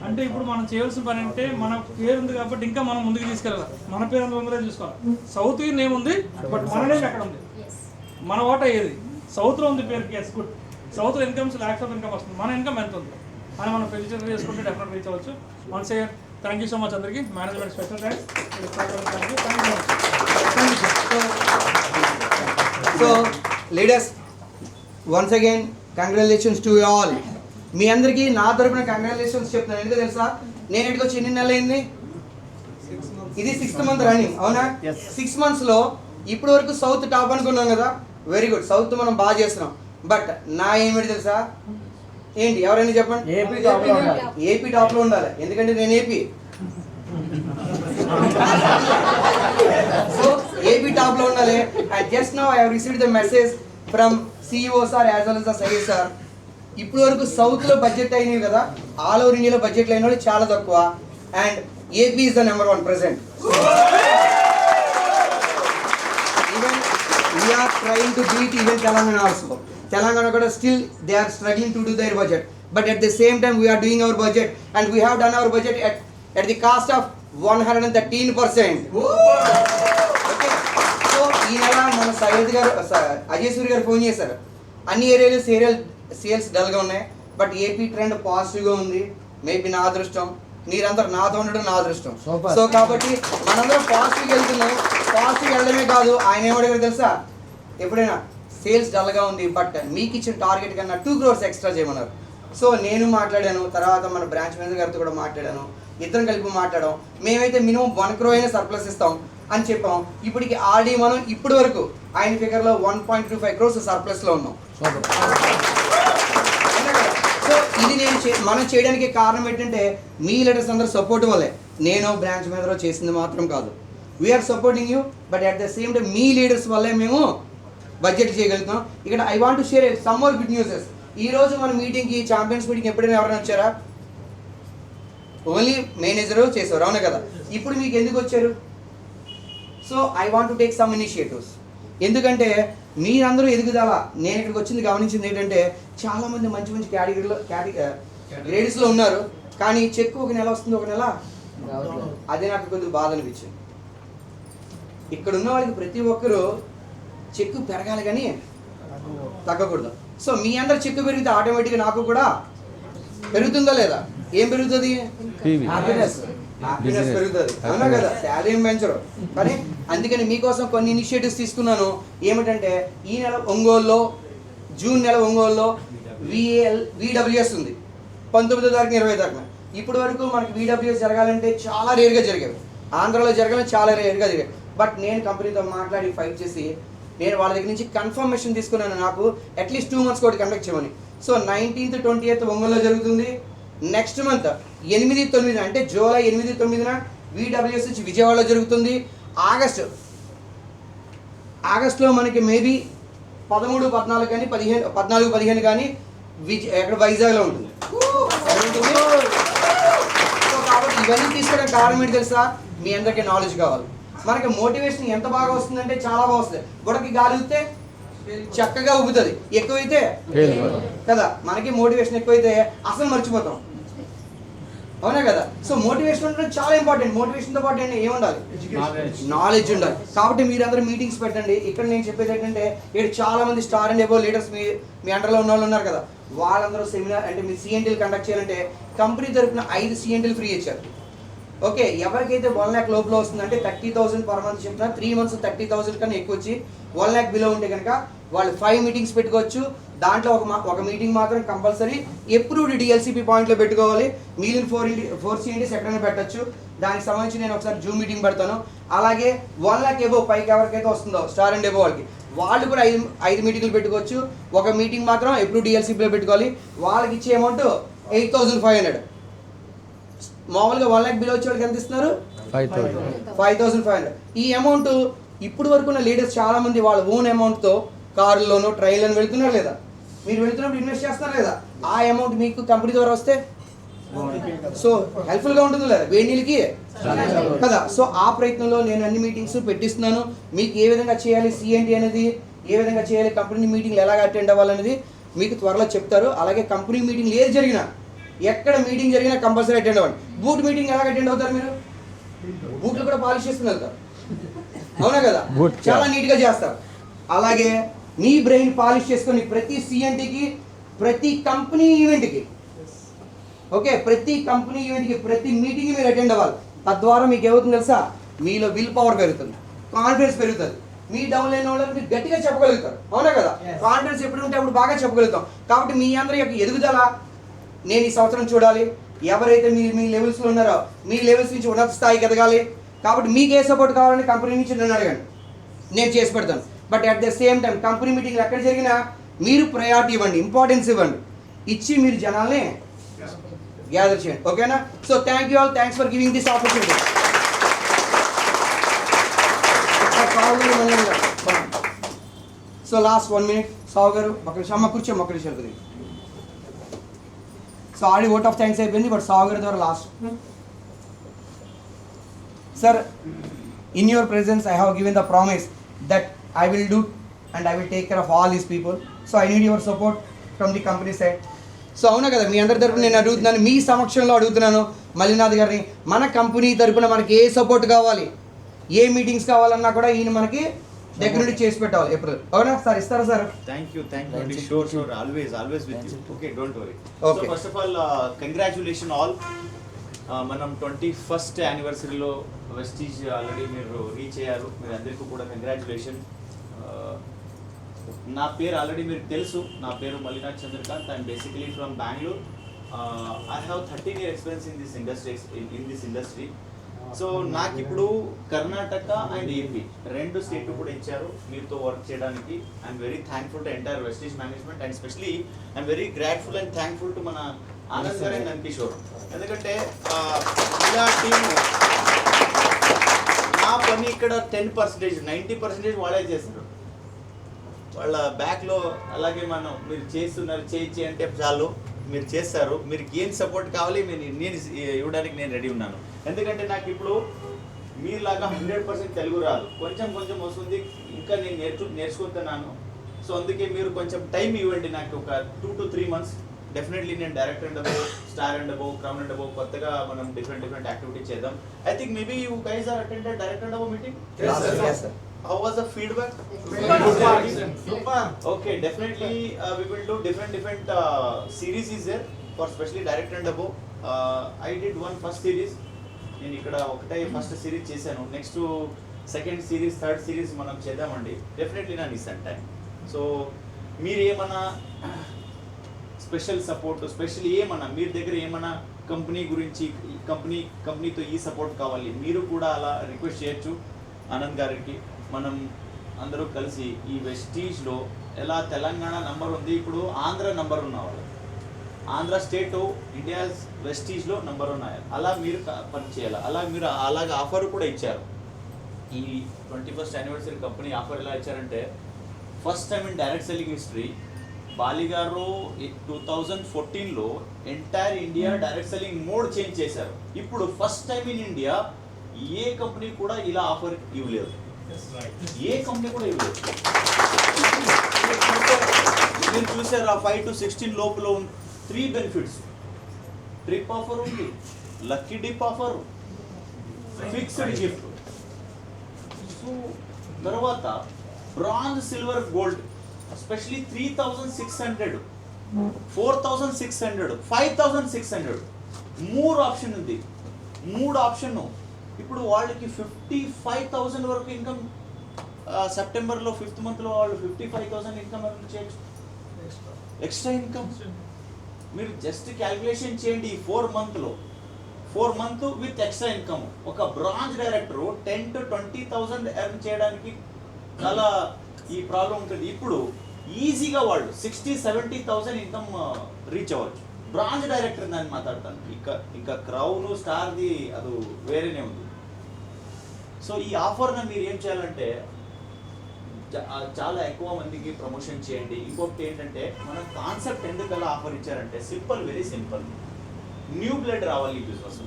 అంటే ఇప్పుడు మనం చేయాల్సిన పని అంటే మన పేరు ఉంది కాబట్టి ఇంకా మనం ముందుకు తీసుకెళ్ళాలి. మన పేరు అందులో ఉందో చూసుకోవాలి. సౌత్ నేమ్ ఉంది బట్ మన నేమ్ ఎక్కడ ఉంది, మన ఓట ఏది సౌత్లో ఉంది పేరుకి. Yes good. సౌత్లో ఇన్కమ్స్ లాక్స్ ఆఫ్ ఇన్కమ్ వస్తుంది, మన ఇన్కమ్ ఎంత ఉంది అని మనం పెళ్లి చేసుకుంటే డెఫినెట్ రీచ్ అవ్వచ్చు. Once again thank you so much అందరికీ. Management special thanks. So leaders once again congratulations to all. మీ అందరికీ నా తరపున కంగ్రాచులేషన్స్ చెప్తున్నాను. ఎందుకు తెలుసా, నేను ఇక్కడికి వచ్చి ఎన్ని నెలలు అయింది? ఇది 6th month రన్నింగ్, అవునా? 6 monthsలో ఇప్పటి వరకు సౌత్ టాప్ అనుకున్నాం కదా. వెరీ గుడ్, సౌత్ మనం బాగా చేస్తున్నాం. బట్ నా ఏమిటి తెలుసా ఏంటి? ఎవరైనా చెప్పండి. ఏపీ టాప్లో ఉండాలి, ఎందుకంటే నేను ఏపీ. సో ఏపీ టాప్లో ఉండాలి. And just now I have received the message from CEO sir as well as the Syed sir. ఇప్పుడు వరకు సౌత్లో బడ్జెట్ అయినవి కదా, ఆల్ ఓవర్ ఇండియాలో బడ్జెట్లు అయిన వాళ్ళు చాలా తక్కువ. And AP is the number 1 present. Even we are trying to beat even Telangana also. Telangana kuda still they are struggling to do their budget. But at the same time we are doing our budget and we have done our budget at the cost of 113%. Okay. So ఈ నెల మన సయ్యద్ గారు అజయ్ సూర్య గారు phone చేశారు. అన్ని ఏరియాలో sales డల్గా ఉన్నాయి, బట్ ఏపీ ట్రెండ్ పాజిటివ్గా ఉంది. మేబీ నా అదృష్టం, మీరందరూ నాతో ఉండడం నా అదృష్టం. సో కాబట్టి మనందరం పాజిటివ్గా వెళ్తున్నాం. పాజిటివ్ వెళ్ళడమే కాదు, ఆయన ఏమడిగారు తెలుసా, ఎప్పుడైనా సేల్స్ డల్గా ఉంది బట్ మీకు ఇచ్చిన టార్గెట్ కన్నా 2 crores ఎక్స్ట్రా చేయమన్నారు. సో నేను మాట్లాడాను, తర్వాత మన బ్రాంచ్ మేనేజర్ గారితో కూడా మాట్లాడాను. ఇద్దరం కలిపి మాట్లాడడం, మేమైతే మినిమం 1 crore అయినా సర్ప్లస్ ఇస్తాం అని చెప్పాం. ఇప్పటికి ఆల్రెడీ మనం ఇప్పటి వరకు ఆయన ఫిగర్లో 1.25 crores సర్ప్లస్లో ఉన్నాం. సో ఇది మనం చేయడానికి కారణం ఏంటంటే మీ లీడర్స్ అందరూ సపోర్ట్ వల్లే. నేను బ్రాంచ్ మేనేజర్ చేసింది మాత్రం కాదు. We are supporting you, but at the same time మీ లీడర్స్ వల్లే మేము బడ్జెట్ చేయగలుగుతాం. ఇక్కడ I want to share some more good newses. ఈ రోజు మన మీటింగ్కి ఛాంపియన్స్ మీటింగ్ ఎప్పుడైనా ఎవరైనా వచ్చారా? ఓన్లీ మేనేజరు చేసేవారు, అవునా కదా? ఇప్పుడు మీకు ఎందుకు వచ్చారు? So I want to take some initiatives. ఎందుకంటే మీరందరూ ఎదుగుదల. నేను ఇక్కడికి వచ్చింది గమనించింది ఏంటంటే చాలామంది మంచి మంచి గ్రేడ్స్లో ఉన్నారు, కానీ చెక్ ఒక నెల వస్తుంది, ఒక నెల అదే నాకు కొద్దిగా బాధ అనిపించింది. ఇక్కడ ఉన్న వాళ్ళకి ప్రతి ఒక్కరూ చెక్కు పెరగాలి కానీ తగ్గకూడదు. సో మీ అందరు చెక్కు పెరిగితే ఆటోమేటిక్గా నాకు కూడా పెరుగుతుందా లేదా? ఏం పెరుగుతుంది? హ్యాపీనెస్ పెరుగుతుంది, అవునా కదా? శాలరీ ఏం పెంచరు. కానీ అందుకని మీకోసం కొన్ని ఇనిషియేటివ్స్ తీసుకున్నాను. ఏమిటంటే ఈ నెల ఒంగోలులో, జూన్ నెల ఒంగోలులో VWS ఉంది 19వ తారీఖు 20వ తారీఖున. ఇప్పటి వరకు మనకి VWS జరగాలంటే చాలా రేర్గా జరిగేవి. ఆంధ్రాలో జరగాలని చాలా రేర్గా జరిగాయి. బట్ నేను కంపెనీతో మాట్లాడి ఫైట్ చేసి నేను వాళ్ళ దగ్గర నుంచి కన్ఫర్మేషన్ తీసుకున్నాను, నాకు అట్లీస్ట్ 2 months కూడా కండక్ట్ చేయమని. సో 19th 20th ఒంగోలులో జరుగుతుంది. నెక్స్ట్ మంత్ 8, 9 అంటే జూలై 8, 9న VWS వచ్చి విజయవాడలో జరుగుతుంది. ఆగస్టులో మనకి మేబీ 13, 14 కానీ 14, 15 కానీ ఎక్కడ వైజాగ్లో ఉంటుంది. సో కాబట్టి ఇవన్నీ తీసుకోవడానికి కారణం ఏంటి తెలుసా? మీ అందరికీ నాలెడ్జ్ కావాలి. మనకి మోటివేషన్ ఎంత బాగా వస్తుందంటే చాలా బాగా వస్తుంది. గొడవకి గాలి ఊపితే చక్కగా ఊపుతుంది, ఎక్కువైతే కదా. మనకి మోటివేషన్ ఎక్కువైతే అసలు మర్చిపోతాం, అవునా కదా? సో మోటివేషన్ ఉండడం చాలా ఇంపార్టెంట్. మోటివేషన్తో పాటు ఏముండాలి? నాలెడ్జ్ ఉండాలి. కాబట్టి మీరందరూ మీటింగ్స్ పెట్టండి. ఇక్కడ నేను చెప్పేది ఏంటంటే ఇక్కడ చాలా మంది స్టార్ అండ్ ఎబో లీడర్స్ మీ అండర్లో ఉన్న వాళ్ళు ఉన్నారు కదా, వాళ్ళందరూ సెమినార్ అంటే మీ CNTలు కండక్ట్ చేయాలంటే కంపెనీ తరఫున 5 CNTలు ఫ్రీ ఇచ్చారు. ఓకే, ఎవరికైతే 1 lakh లోపల వస్తుందంటే 30,000 per month చెప్తున్నా, 3 months 30,000 కన్నా ఎక్కువ వచ్చి 1 lakh బిలో ఉంటే కనుక వాళ్ళు 5 మీటింగ్స్ పెట్టుకోవచ్చు. దాంట్లో ఒక మీటింగ్ మాత్రం కంపల్సరీ అప్రూవ్డ్ DLCP పాయింట్లో పెట్టుకోవాలి. మిగిలిన 4 CNTs ఎక్కడైనా పెట్టచ్చు. దానికి సంబంధించి నేను ఒకసారి జూమ్ మీటింగ్ పెడతాను. అలాగే 1 lakh ఎబో పైకి ఎవరికైతే వస్తుందో స్టార్ అండ్ ఎబో వాళ్ళకి వాళ్ళు కూడా 5 మీటింగ్లు పెట్టుకోవచ్చు. ఒక మీటింగ్ మాత్రం అప్రూవ్డ్ DLCPలో పెట్టుకోవాలి. వాళ్ళకి ఇచ్చే అమౌంట్ 8,500. మామూలుగా 1 lakh బిలో వచ్చే వాళ్ళకి ఎంత ఇస్తున్నారు? 5,500. ఈ అమౌంట్ ఇప్పుడు వరకు ఉన్న లీడర్స్ చాలా మంది వాళ్ళ ఓన్ అమౌంట్తో కారులోనో ట్రైన్లోనో వెళ్తున్నారు లేదా? మీరు వెళ్తున్నప్పుడు ఇన్వెస్ట్ చేస్తున్నారు లేదా? ఆ అమౌంట్ మీకు కంపెనీ ద్వారా వస్తే సో హెల్ప్ఫుల్గా ఉంటుంది లేదా? వేడి నీళ్ళకి కదా. సో ఆ ప్రయత్నంలో నేను అన్ని మీటింగ్స్ పెట్టిస్తున్నాను. మీకు ఏ విధంగా చేయాలి CNT అనేది, ఏ విధంగా చేయాలి, కంపెనీ మీటింగ్లు ఎలాగ అటెండ్ అవ్వాలనేది మీకు త్వరలో చెప్తారు. అలాగే కంపెనీ మీటింగ్లు ఏది జరిగినా, ఎక్కడ మీటింగ్ జరిగినా కంపల్సరీ అటెండ్ అవ్వండి. బూట్ మీటింగ్ ఎలాగ అటెండ్ అవుతారు? మీరు బూట్లు కూడా పాలిష్ చేసుకుని వెళ్తారు, అవునా కదా? చాలా నీట్గా చేస్తారు. అలాగే మీ బ్రెయిన్ పాలిష్ చేసుకొని ప్రతి CNTకి, ప్రతి కంపెనీ ఈవెంట్కి, ఓకే, ప్రతి కంపెనీ ఈవెంట్కి, ప్రతి మీటింగ్కి మీరు అటెండ్ అవ్వాలి. తద్వారా మీకు ఏమవుతుంది తెలుసా? మీలో విల్ పవర్ పెరుగుతుంది, కాన్ఫిడెన్స్ పెరుగుతుంది. మీ డౌన్ అయిన వాళ్ళకి మీరు గట్టిగా చెప్పగలుగుతారు, అవునా కదా? కాన్ఫిడెన్స్ ఎప్పుడు ఉంటే అప్పుడు బాగా చెప్పగలుగుతాం. కాబట్టి మీ అందరి యొక్క ఎదుగుదల నేను ఈ సంవత్సరం చూడాలి. ఎవరైతే మీ లెవెల్స్లో ఉన్నారో మీ లెవెల్స్ నుంచి ఉన్నత స్థాయికి ఎదగాలి. కాబట్టి మీకు ఏ సపోర్ట్ కావాలని కంపెనీ నుంచి నన్ను అడగండి, నేను చేసి పెడతాను. But at the same time company మీటింగ్లు ఎక్కడ జరిగినా మీరు ప్రయారిటీ ఇవ్వండి, ఇంపార్టెన్స్ ఇవ్వండి. ఇచ్చి మీరు జనాల్ని గ్యాదర్ చేయండి, ఓకేనా? So thank you all, thanks for giving this opportunity. So last 1 minute Savu garu కూర్చోమ్మ. So already vote of thanks అయిపోయింది, బట్ సావు గారి ద్వారా last. Sir, in your presence I have given the promise that I will do and I will take care of all these people. So I need your support from the company side. So అవునా కదా? మీ అందరి తరపున నేను అడుగుతున్నాను, మీ సమక్షంలో అడుగుతున్నాను మల్లినాథ్ గారిని. మన కంపెనీ తరపున మనకి ఏ సపోర్ట్ కావాలి, ఏ మీటింగ్స్ కావాలన్నా కూడా ఈయన మనకి దగ్గర నుండి చేసి పెట్టాలి. ఎప్పుడు అవునా సార్? ఇస్తారా sir? Thank you sure always with you. Okay, don't worry. So first of all congratulation all. మనం 21st యానివర్సరీలో వెస్టీజ్ ఆల్రెడీ మీరు రీచ్ అయ్యారు. మీరు అందరికీ కూడా కంగ్రాచులేషన్. నా పేరు ఆల్రెడీ మీకు తెలుసు, నా పేరు Mallinath Chandrakant. I'm basically from Bengaluru. I have 13 year experience in this industry. In this industry. So నాకు ఇప్పుడు కర్ణాటక అండ్ ఏపీ రెండు స్టేట్ కూడా ఇచ్చారు మీతో వర్క్ చేయడానికి. I'm very thankful to entire Vestige management and specially I'm very grateful and thankful to మన ఆనంద్ గారు and నంకిషోర్. ఎందుకంటే ఇలా టీమ్ నా పని ఇక్కడ 10%, 90% వాళ్ళే చేస్తారు. వాళ్ళ బ్యాక్లో అలాగే మనం మీరు చేస్తున్నారు చేయించి అంటే చాలు మీరు చేస్తారు. మీరు ఏం సపోర్ట్ కావాలి నేను ఇవ్వడానికి నేను రెడీ ఉన్నాను. ఎందుకంటే నాకు ఇప్పుడు మీలాగా 100% తెలుగు రాదు, కొంచెం కొంచెం వస్తుంది, ఇంకా నేను నేర్చుకుంటున్నాను. సో అందుకే మీరు కొంచెం టైం ఇవ్వండి నాకు, ఒక 2 to 3 months. డెఫినెట్లీ నేను director and above, star and above, crown and above కొత్తగా మనం డిఫరెంట్ యాక్టివిటీ చేద్దాం. I think maybe you guys are attended director and above meeting. How was the feedback? Super. Okay, definitely we will do different series is there for especially director and above. I did one first series. నేను ఇక్కడ ఒకటే first series చేశాను. Next second series, third series మనం చేద్దామండి. Definitely నా ఇస్తాను time. So మీరు ఏమన్నా స్పెషల్ సపోర్ట్, స్పెషల్లీ ఏమన్నా మీరు దగ్గర ఏమన్నా కంపెనీ గురించి, కంపెనీతో ఈ సపోర్ట్ కావాలి, మీరు కూడా అలా రిక్వెస్ట్ చేయొచ్చు ఆనంద్ గారికి. మనం అందరూ కలిసి ఈ వెస్టీజ్లో ఎలా తెలంగాణ నంబర్ ఉంది, ఇప్పుడు ఆంధ్ర నంబర్ ఉన్న వాళ్ళు, ఆంధ్ర స్టేట్ ఇండియా వెస్టీజ్లో నంబర్ ఉన్నాయి, అలా మీరు పని చేయాలి. అలా మీరు అలాగే ఆఫర్ కూడా ఇచ్చారు. ఈ 21st anniversary కంపెనీ ఆఫర్ ఎలా ఇచ్చారంటే, first time in direct selling history Bali garu 2014లో entire India direct selling mode change చేశారు. ఇప్పుడు ఫస్ట్ టైం ఇన్ ఇండియా ఏ కంపెనీ కూడా ఇలా ఆఫర్ ఇవ్వలేదు, ఏ కంపెనీ కూడా ఇవ్వలేదు. మీరు చూసారా 5 to 16 లోపల 3 బెనిఫిట్స్, ట్రిప్ ఆఫర్ ఉంది, lucky dip offer, fixed gift. So తర్వాత bronze, silver, gold especially 3600, 4600, 5600 3 option ఉంది. 3 ఆప్షన్. ఇప్పుడు వాళ్ళకి 55,000 వరకు ఇన్కమ్, సెప్టెంబర్లో 5th monthలో వాళ్ళు 55,000 ఇన్కమ్ చేయొచ్చు, ఎక్స్ట్రా ఇన్కమ్. మీరు జస్ట్ క్యాల్కులేషన్ చేయండి. 4 month విత్ ఎక్స్ట్రా ఇన్కమ్. ఒక బ్రాంచ్ డైరెక్టర్ 10 to 20,000 ఎర్న్ చేయడానికి చాలా ఈ ప్రాబ్లం ఉంటుంది. ఇప్పుడు ఈజీగా వాళ్ళు 60-70,000 ఇన్కమ్ రీచ్ అవ్వచ్చు. బ్రాంచ్ డైరెక్టర్ దాన్ని మాట్లాడతాను. ఇంకా క్రౌన్, స్టార్ది అది వేరేనే ఉంది. సో ఈ ఆఫర్ని మీరు ఏం చేయాలంటే చాలా ఎక్కువ మందికి ప్రమోషన్ చేయండి. ఇంకొకటి ఏంటంటే, మన కాన్సెప్ట్ ఎందుకలా ఆఫర్ ఇచ్చారంటే simple, very simple. New blood రావాలి ఈ బిజినెస్.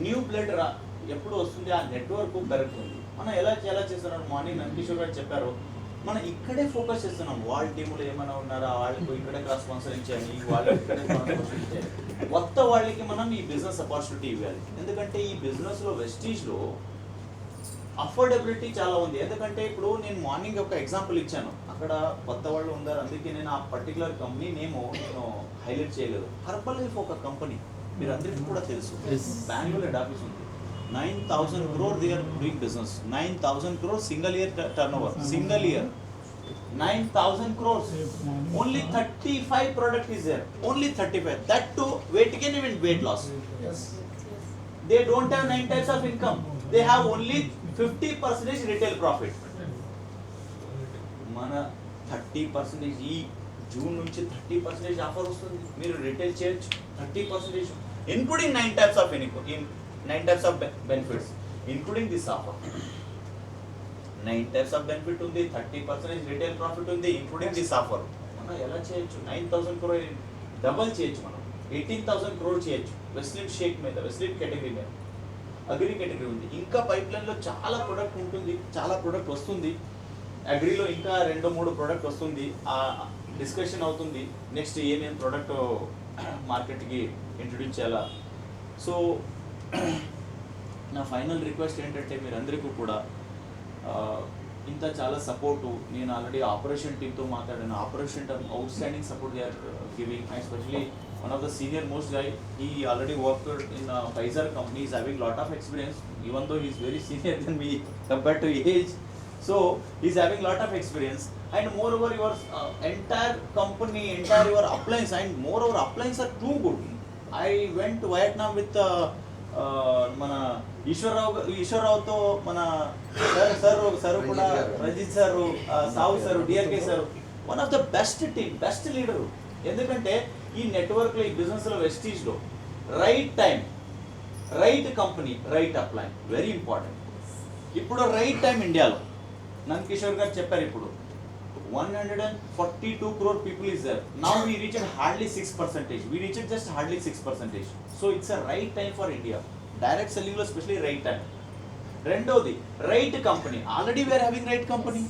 న్యూ బ్లడ్ ఎప్పుడు వస్తుంది, ఆ నెట్వర్క్ పెరుగుతుంది. మనం ఎలా చేస్తున్నాం, మార్నింగ్ నంకిషోర్ గారు చెప్పారు, మనం ఇక్కడే ఫోకస్ చేస్తున్నాం. వాళ్ళ టీములో ఏమైనా ఉన్నారా, వాళ్ళకి ఇక్కడే క్రాస్ స్పాన్సరింగ్ చేయాలి, వాళ్ళు ఇక్కడే స్పాన్సరింగ్ చేయాలి. కొత్త వాళ్ళకి మనం ఈ బిజినెస్ ఆపర్చునిటీ ఇవ్వాలి. ఎందుకంటే ఈ బిజినెస్లో వెస్టీజ్లో అఫోర్డబిలిటీ చాలా ఉంది. ఎందుకంటే ఇప్పుడు నేను మార్నింగ్ ఒక ఎగ్జాంపుల్ ఇచ్చాను, అక్కడ కొత్త వాళ్ళు ఉన్నారు, అందుకే నేను ఆ పర్టికులర్ కంపెనీ నేను హైలైట్ చేయలేదు. హర్బల్ లైఫ్ ఒక కంపెనీ, మీరు అందరికీ కూడా తెలుసు, బెంగళూరు హెడ్ ఆఫీస్ ఉంది. 9,000 crore they are doing business. 9,000 crore single year turnover. Single year 9,000 crores. Only 35 product is there. Only 35. That too weight gain and weight loss. Yes. They don't have 9 types of income. They have only 50% retail profit. మన 30% ఈ June నుంచి 30% offer వస్తుంది. మీరు retail చేయొచ్చు 30%, including 9 types of income. 9 types of benefits, including this offer. 9 types of benefit ఉంది, 30% retail profit ఉంది, including this offer. మనం ఎలా చేయొచ్చు, 9,000 crore డబల్ చేయొచ్చు, మనం 18,000 crore చేయొచ్చు. వెస్లిన్ షేక్ మీద, వెస్లిన్ కేటగిరీ మీద, అగ్రి కేటగిరీ ఉంది. ఇంకా పైప్ లైన్లో చాలా ప్రొడక్ట్ ఉంటుంది, చాలా ప్రొడక్ట్ వస్తుంది. అగ్రిలో ఇంకా 2-3 ప్రొడక్ట్ వస్తుంది. ఆ డిస్కషన్ అవుతుంది, నెక్స్ట్ ఏమేమి ప్రొడక్ట్ మార్కెట్కి ఇంట్రడ్యూస్ చేయాలా. సో నా ఫైనల్ రిక్వెస్ట్ ఏంటంటే, మీరందరికీ కూడా ఇంత చాలా సపోర్టు. నేను ఆల్రెడీ ఆపరేషన్ టీమ్తో మాట్లాడాను. Operation team outstanding support they are giving. Especially one of the senior most guy, he already worked in Pfizer company, is having lot of experience, even though he is very senior than me compared to age. So he is having lot of experience. and moreover your entire company, entire your appliance, and moreover appliances are too good. I went to Vietnam with మన ఈశ్వరరావుతో మన sir కూడా Rajith sir, Savu sir, DRK sir, one of the best team, best leader. ఎందుకంటే ఈ నెట్వర్క్లో, ఈ బిజినెస్లో, వెస్టీజ్లో right time, right company, right upline very important. ఇప్పుడు రైట్ టైం ఇండియాలో నందకిషోర్ గారు చెప్పారు, ఇప్పుడు 142 crore people is there. Now we reached hardly 6%. We reached just hardly 6%. So it's a right time for India. Direct selling lo especially right time. Rendodi, right company. Already we are having right company.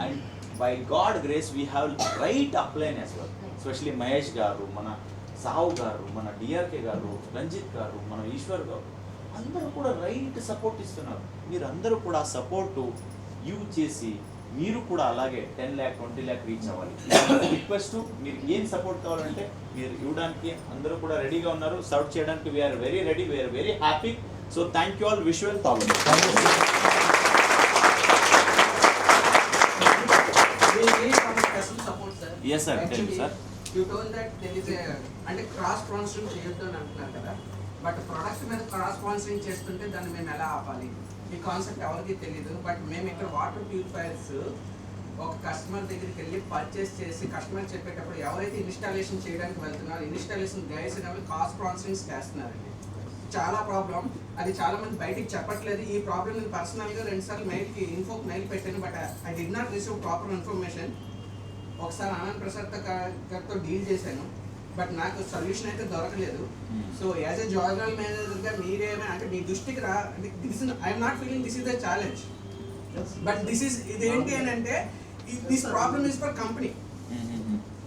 And by God grace we have right upline as well. Especially Mahesh garu, mana Sahu garu, mana DRK garu, Ranjit garu, mana Ishwar garu. Andaru kuda right support istunnaru. Meer andaru kuda support to use chesi మీరు కూడా అలాగే 10 lakh 20 lakh reach అవ్వాలి. Request, మీరు ఏం support కావాలంటే మీరు ఇవ్వడానికి అందరూ కూడా రెడీగా ఉన్నారు. సర్వ్ చేయడానికి we are very ready, we are very happy. So thank you all, wish you well. Yes sir, tell me sir. You told that there is a అంటే క్రాస్ స్పాన్సరింగ్ చేయొద్దు అని అంటున్నారు కదా, బట్ ప్రొడక్ట్ మీద క్రాస్ స్పాన్సరింగ్ చేస్తుంటే దాన్ని మేము ఎలా ఆపాలి? ఈ కాన్సెప్ట్ ఎవరికి తెలియదు. బట్ మేము ఇక్కడ వాటర్ ప్యూరిఫైయర్స్ ఒక కస్టమర్ దగ్గరికి వెళ్ళి పర్చేస్ చేసి కస్టమర్ చెప్పేటప్పుడు ఎవరైతే ఇన్స్టాలేషన్ చేయడానికి వెళ్తున్నారో ఇన్స్టాలేషన్ గైస్ అనేవి కాస్ట్ స్పాన్సరింగ్స్ చేస్తున్నారండి. చాలా ప్రాబ్లం, అది చాలా మంది బయటికి చెప్పట్లేదు. ఈ ప్రాబ్లం నేను పర్సనల్గా 2 సార్లు ఇన్ఫోకి మెయిల్ పెట్టాను, but I did not receive proper information. ఒకసారి ఆనంద్ ప్రసాద్ గారితో డీల్ చేశాను, బట్ నాకు సొల్యూషన్ అయితే దొరకలేదు. సో యాజ్ ఎ జనరల్ మేనేజర్గా మీరేమైనా అంటే మీ దృష్టికి I'm not feeling this is the challenge, but ఇది ఏంటి అని అంటే this problem is for company.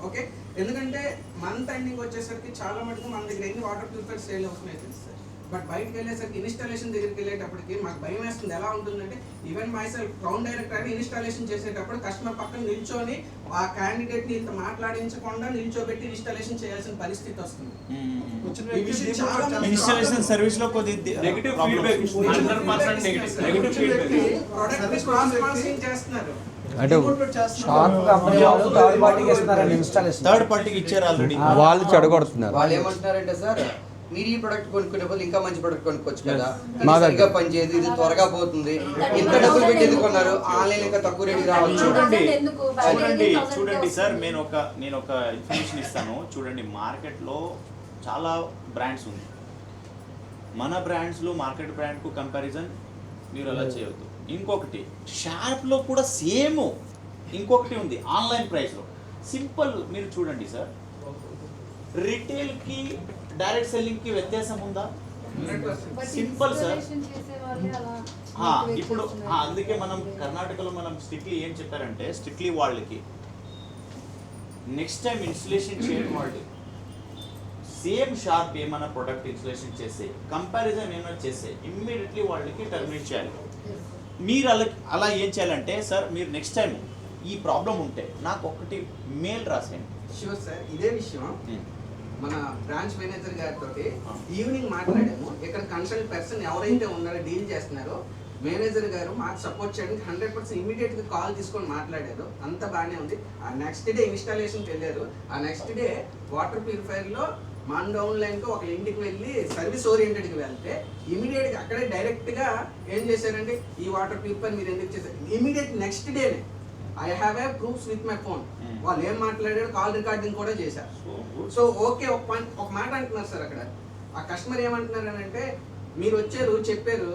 Okay, ఎందుకంటే మంత్ ఎండింగ్ వచ్చేసరికి చాలా మటుకు మన దగ్గర ఎన్ని వాటర్ ప్యూరిఫైర్ సేల్ అవుతున్నాయి తెలుసు సార్, బట్ బయటకు వెళ్ళేసరికి ఇన్స్టాలేషన్ దగ్గరికి వెళ్ళేటప్పటికి మాకు భయం వేస్తుంది. ఎలా ఉంటుందంటే even my self crown director అని ఇన్స్టాలేషన్ చేసేటప్పుడు కస్టమర్ పక్కన నిల్చొని ఆ క్యాండిడేట్ని ఇంత మాట్లాడించకుండా నిల్చోబెట్టి ఇన్స్టాలేషన్ చేయాల్సిన పరిస్థితి వస్తుంది. ఇన్స్టాలేషన్ సర్వీస్ లో కొద్ది negative feedback, 100% negative feedback. Product cross sponsoring చేస్తున్నారు. అంటే షార్ప్ కంపెనీ వాళ్ళు థర్డ్ పార్టీకి ఇస్తున్నారండి ఇన్స్టాలేషన్. థర్డ్ పార్టీకి ఇచ్చారు ఆల్రెడీ. వాళ్ళు చెడగొడుతున్నారు. వాళ్ళు ఏమంటున్నారంటే సార్ మీరు ఈ ప్రొడక్ట్ కొనుక్కునే బదులు ఇంకా మంచి ప్రొడక్ట్ కొనుక్కోవచ్చు కదా, మా సరిగ్గా పనిచేయదు, ఇది త్వరగా పోతుంది, ఇంత డబ్బులు పెట్టి ఎందుకున్నారు, ఆన్లైన్ ఇంకా తక్కువ రేటుకి రావచ్చు. చూడండి సార్, నేను ఒక ఇన్ఫర్మేషన్ ఇస్తాను. చూడండి, మార్కెట్లో చాలా బ్రాండ్స్ ఉంది. మన బ్రాండ్స్లో మార్కెట్ బ్రాండ్కు కంపారిజన్ మీరు అలా చేయవద్దు. ఇంకొకటి షార్ప్లో కూడా సేమ్ ఇంకొకటి ఉంది ఆన్లైన్ ప్రైస్లో. సింపుల్, మీరు చూడండి సార్, రిటైల్కి డైరెక్ట్ సెల్లింగ్కి వ్యత్యాసం ఉందా? Simple sir. ఇప్పుడు అందుకే మనం కర్ణాటకలో మనం స్ట్రిక్ట్లీ ఏం చెప్పారంటే, స్ట్రిక్ట్లీ వాళ్ళకి నెక్స్ట్ టైం ఇన్స్టలేషన్ చేయడం వాళ్ళు సేమ్ షార్ప్ ఏమైనా ప్రొడక్ట్ ఇన్స్టలేషన్ చేస్తే కంపారిజన్ ఏమైనా చేస్తే ఇమ్మీడియట్లీ వాళ్ళకి టర్మినేట్ చేయాలి. మీరు అలా ఏం చేయాలంటే, సార్ మీరు నెక్స్ట్ టైం ఈ ప్రాబ్లం ఉంటే నాకు ఒకటి మెయిల్ రాసేయండి. Sure sir. ఇదే విషయం మన బ్రాంచ్ మేనేజర్ గారితో ఈవినింగ్ మాట్లాడాము. ఇక్కడ కన్సల్ట్ పర్సన్ ఎవరైతే ఉన్నారో డీల్ చేస్తున్నారో మేనేజర్ గారు మాకు సపోర్ట్ చేయడానికి 100% ఇమీడియట్గా కాల్ తీసుకొని మాట్లాడారు. అంత బాగానే ఉంది. ఆ నెక్స్ట్ డే ఇన్స్టాలేషన్కి వెళ్ళారు. ఆ నెక్స్ట్ డే వాటర్ ప్యూరిఫైర్లో మన డౌన్ లైన్కి ఒక ఇంటికి వెళ్ళి సర్వీస్ ఓరియంటెడ్కి వెళ్తే ఇమీడియట్గా అక్కడే డైరెక్ట్గా ఏం చేశారంటే, ఈ వాటర్ ప్యూరిఫైర్ మీరు ఎందుకు చేశారు, ఇమీడియట్ నెక్స్ట్ డేనే I have a proofs with my phone. వాళ్ళు ఏం మాట్లాడారు కాల్ రికార్డింగ్ కూడా చేశారు. సో ఓకే, ఒక మాట అంటున్నారు సార్ అక్కడ. ఆ కస్టమర్ ఏమంటున్నారు అని అంటే, మీరు వచ్చారు చెప్పారు,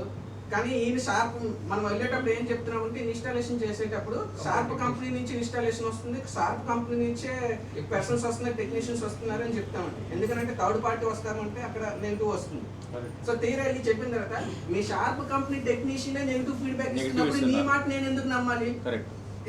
కానీ ఈయన షార్ప్ మనం వెళ్ళేటప్పుడు ఏం చెప్తున్నామంటే, ఇన్స్టాలేషన్ చేసేటప్పుడు షార్ప్ కంపెనీ నుంచి ఇన్స్టాలేషన్ వస్తుంది, షార్ప్ కంపెనీ నుంచే పర్సన్స్ వస్తున్నారు, టెక్నీషియన్స్ వస్తున్నారు అని చెప్తామండి. ఎందుకంటే థర్డ్ పార్టీ వస్తామంటే అక్కడ నెగిటివ్ వస్తుంది. సో తీరా వెళ్ళి చెప్పిన తర్వాత మీ షార్ప్ కంపెనీ టెక్నీషియనే నెగిటివ్ ఫీడ్బ్యాక్ ఇస్తున్నప్పుడు నీ మాట నేను ఎందుకు నమ్మాలి?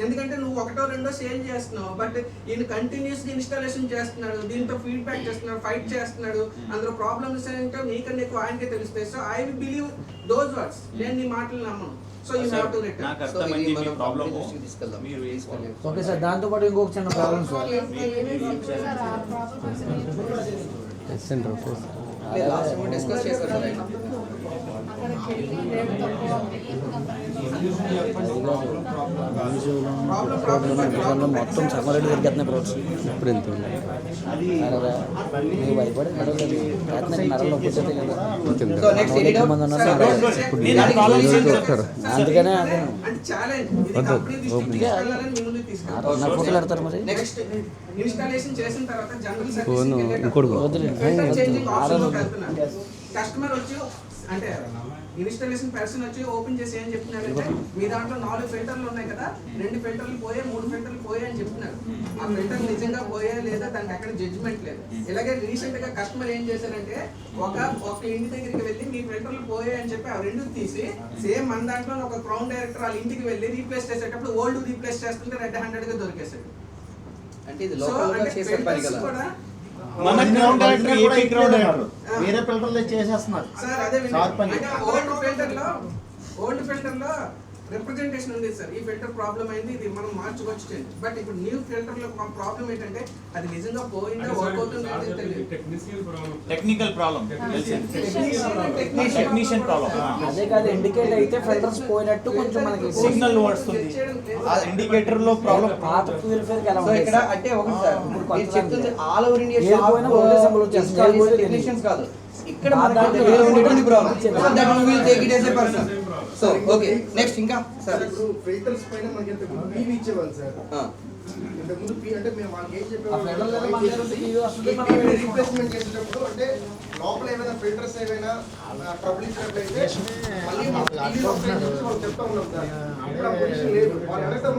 ఎందుకంటే నువ్వు ఒకటో రెండో సేల్ చేస్తున్నావు, బట్ ఈయన కంటిన్యూస్గా ఇన్స్టాలేషన్ చేస్తున్నాడు, దీంతో ఫీడ్బ్యాక్ చేస్తున్నాడు, ఫైట్ చేస్తున్నాడు, అందులో ప్రాబ్లమ్స్ ఏంటో నీకన్నా ఎక్కువ ఆయనకే తెలుస్తాయి. So I will believe those words. నేను నీ మాటలు నమ్మను. So you have to return. నాకు అర్థమైంది మీ ప్రాబ్లమ్. మీరు ఓకే సార్, దాంతో పాటు ఇంకొక చిన్న problem sir. Last time discuss చేశారు సార్ ఆయన. మొత్తం సమారెడ్డి దొరికేస్తున్నాయి ప్రొడక్ట్స్ ఇప్పుడు ఎంత నీకు భయపడి నడవలేదు నడవలో కూర్చోతే కదా So next any doubt? Sir, అందుకనే అదే అంటే ఛాలెంజ్ ఇది కంపెనీ దృష్టికి తీసుకెళ్ళాలని మీ ముందుకు తీసుకెళ్తాం. నా ఫోటోలు పెడతారు మరి నెక్స్ట్ ఇన్స్టాలేషన్ చేసిన తర్వాత జనరల్ కస్టమర్ వచ్చి అంటే ఇన్స్టాలేషన్ పర్సన్ వచ్చి ఓపెన్ చేసి ఏం చెప్తున్నారంటే మీ దాంట్లో 4 ఫిల్టర్లు ఉన్నాయి కదా, 2 ఫిల్టర్లు పోయే 3 ఫిల్టర్లు పోయే అని చెప్తున్నారు. ఆ ఫిల్టర్ నిజంగా పోయే లేదా దానికి ఎక్కడ జడ్జిమెంట్ లేదు. ఇలాగే రీసెంట్ గా కస్టమర్ ఏం చేశారంటే ఒక ఇంటి దగ్గరికి వెళ్ళి మీ ఫిల్టర్లు పోయే అని చెప్పి ఆ 2 తీసి సేమ్ మన దాంట్లో ఒక క్రౌన్ డైరెక్టర్ వాళ్ళ ఇంటికి వెళ్ళి రీప్లేస్ చేసేటప్పుడు ఓల్డ్ రీప్లేస్ చేస్తుంటే రెడ్ 100 గా దొరికేసాడు. అంటే ఇది లోకల్ గా చేసే పని కదా. మన ground director AP ground director వేరే ఫిల్టర్లు చేసేస్తున్నారు సార్ అదే అంటే ఓల్డ్ ఫిల్టర్ లో రిప్రజెంటేషన్ ఉంది సార్, ఈ ఫిల్టర్ ప్రాబ్లం అయింది, ఇది మనం మార్చుకోవచ్చు. బట్ ఇప్పుడు న్యూ ఫిల్టర్ లో ప్రాబ్లం ఏంటంటే అది నిజంగా పోయిందా వర్క్ అవుతుందా అనేది తెలియదు. టెక్నికల్ ప్రాబ్లం టెక్నీషియన్ ప్రాబ్లం అదే కాదు ఇండికేట్ అయితే ఫిల్టర్స్ పోయినట్టు కొంచెం మనకి సిగ్నల్ వస్తుంది ఆ ఇండికేటర్ లో ప్రాబ్లం. పాత ఫ్యూయల్ ఫేర్ ఎలా సో ఇక్కడ అంటే ఒకటి సార్ మీరు చెప్తుంది ఆల్ ఓవర్ ఇండియా ఏది పోయినా ఒకటే సింబల్ వచ్చేస్తుంది. టెక్నీషియన్స్ కాదు, ఇక్కడ మనకి వేరే ఉండేటువంటి problem that you will take it as a person. So okay next ఇంకా సార్ ఫిల్టర్స్ పైన మనకి ఎంత పీవీ ఇచ్చేవాళ్ళు సార్. ఇంతకు ముందు అంటే మేము వాళ్ళకి ఏం చెప్పేవాళ్ళం రీప్లేస్మెంట్ చేసేటప్పుడు అంటే లోపల ఏమైనా ఫిల్టర్స్ ఏమైనా ట్రబుల్ ఇచ్చినట్లయితే మళ్ళీ చెప్తా ఉన్నాం సార్. ఇప్పుడు ఆ పొజిషన్ లేదు వాళ్ళు అడగడం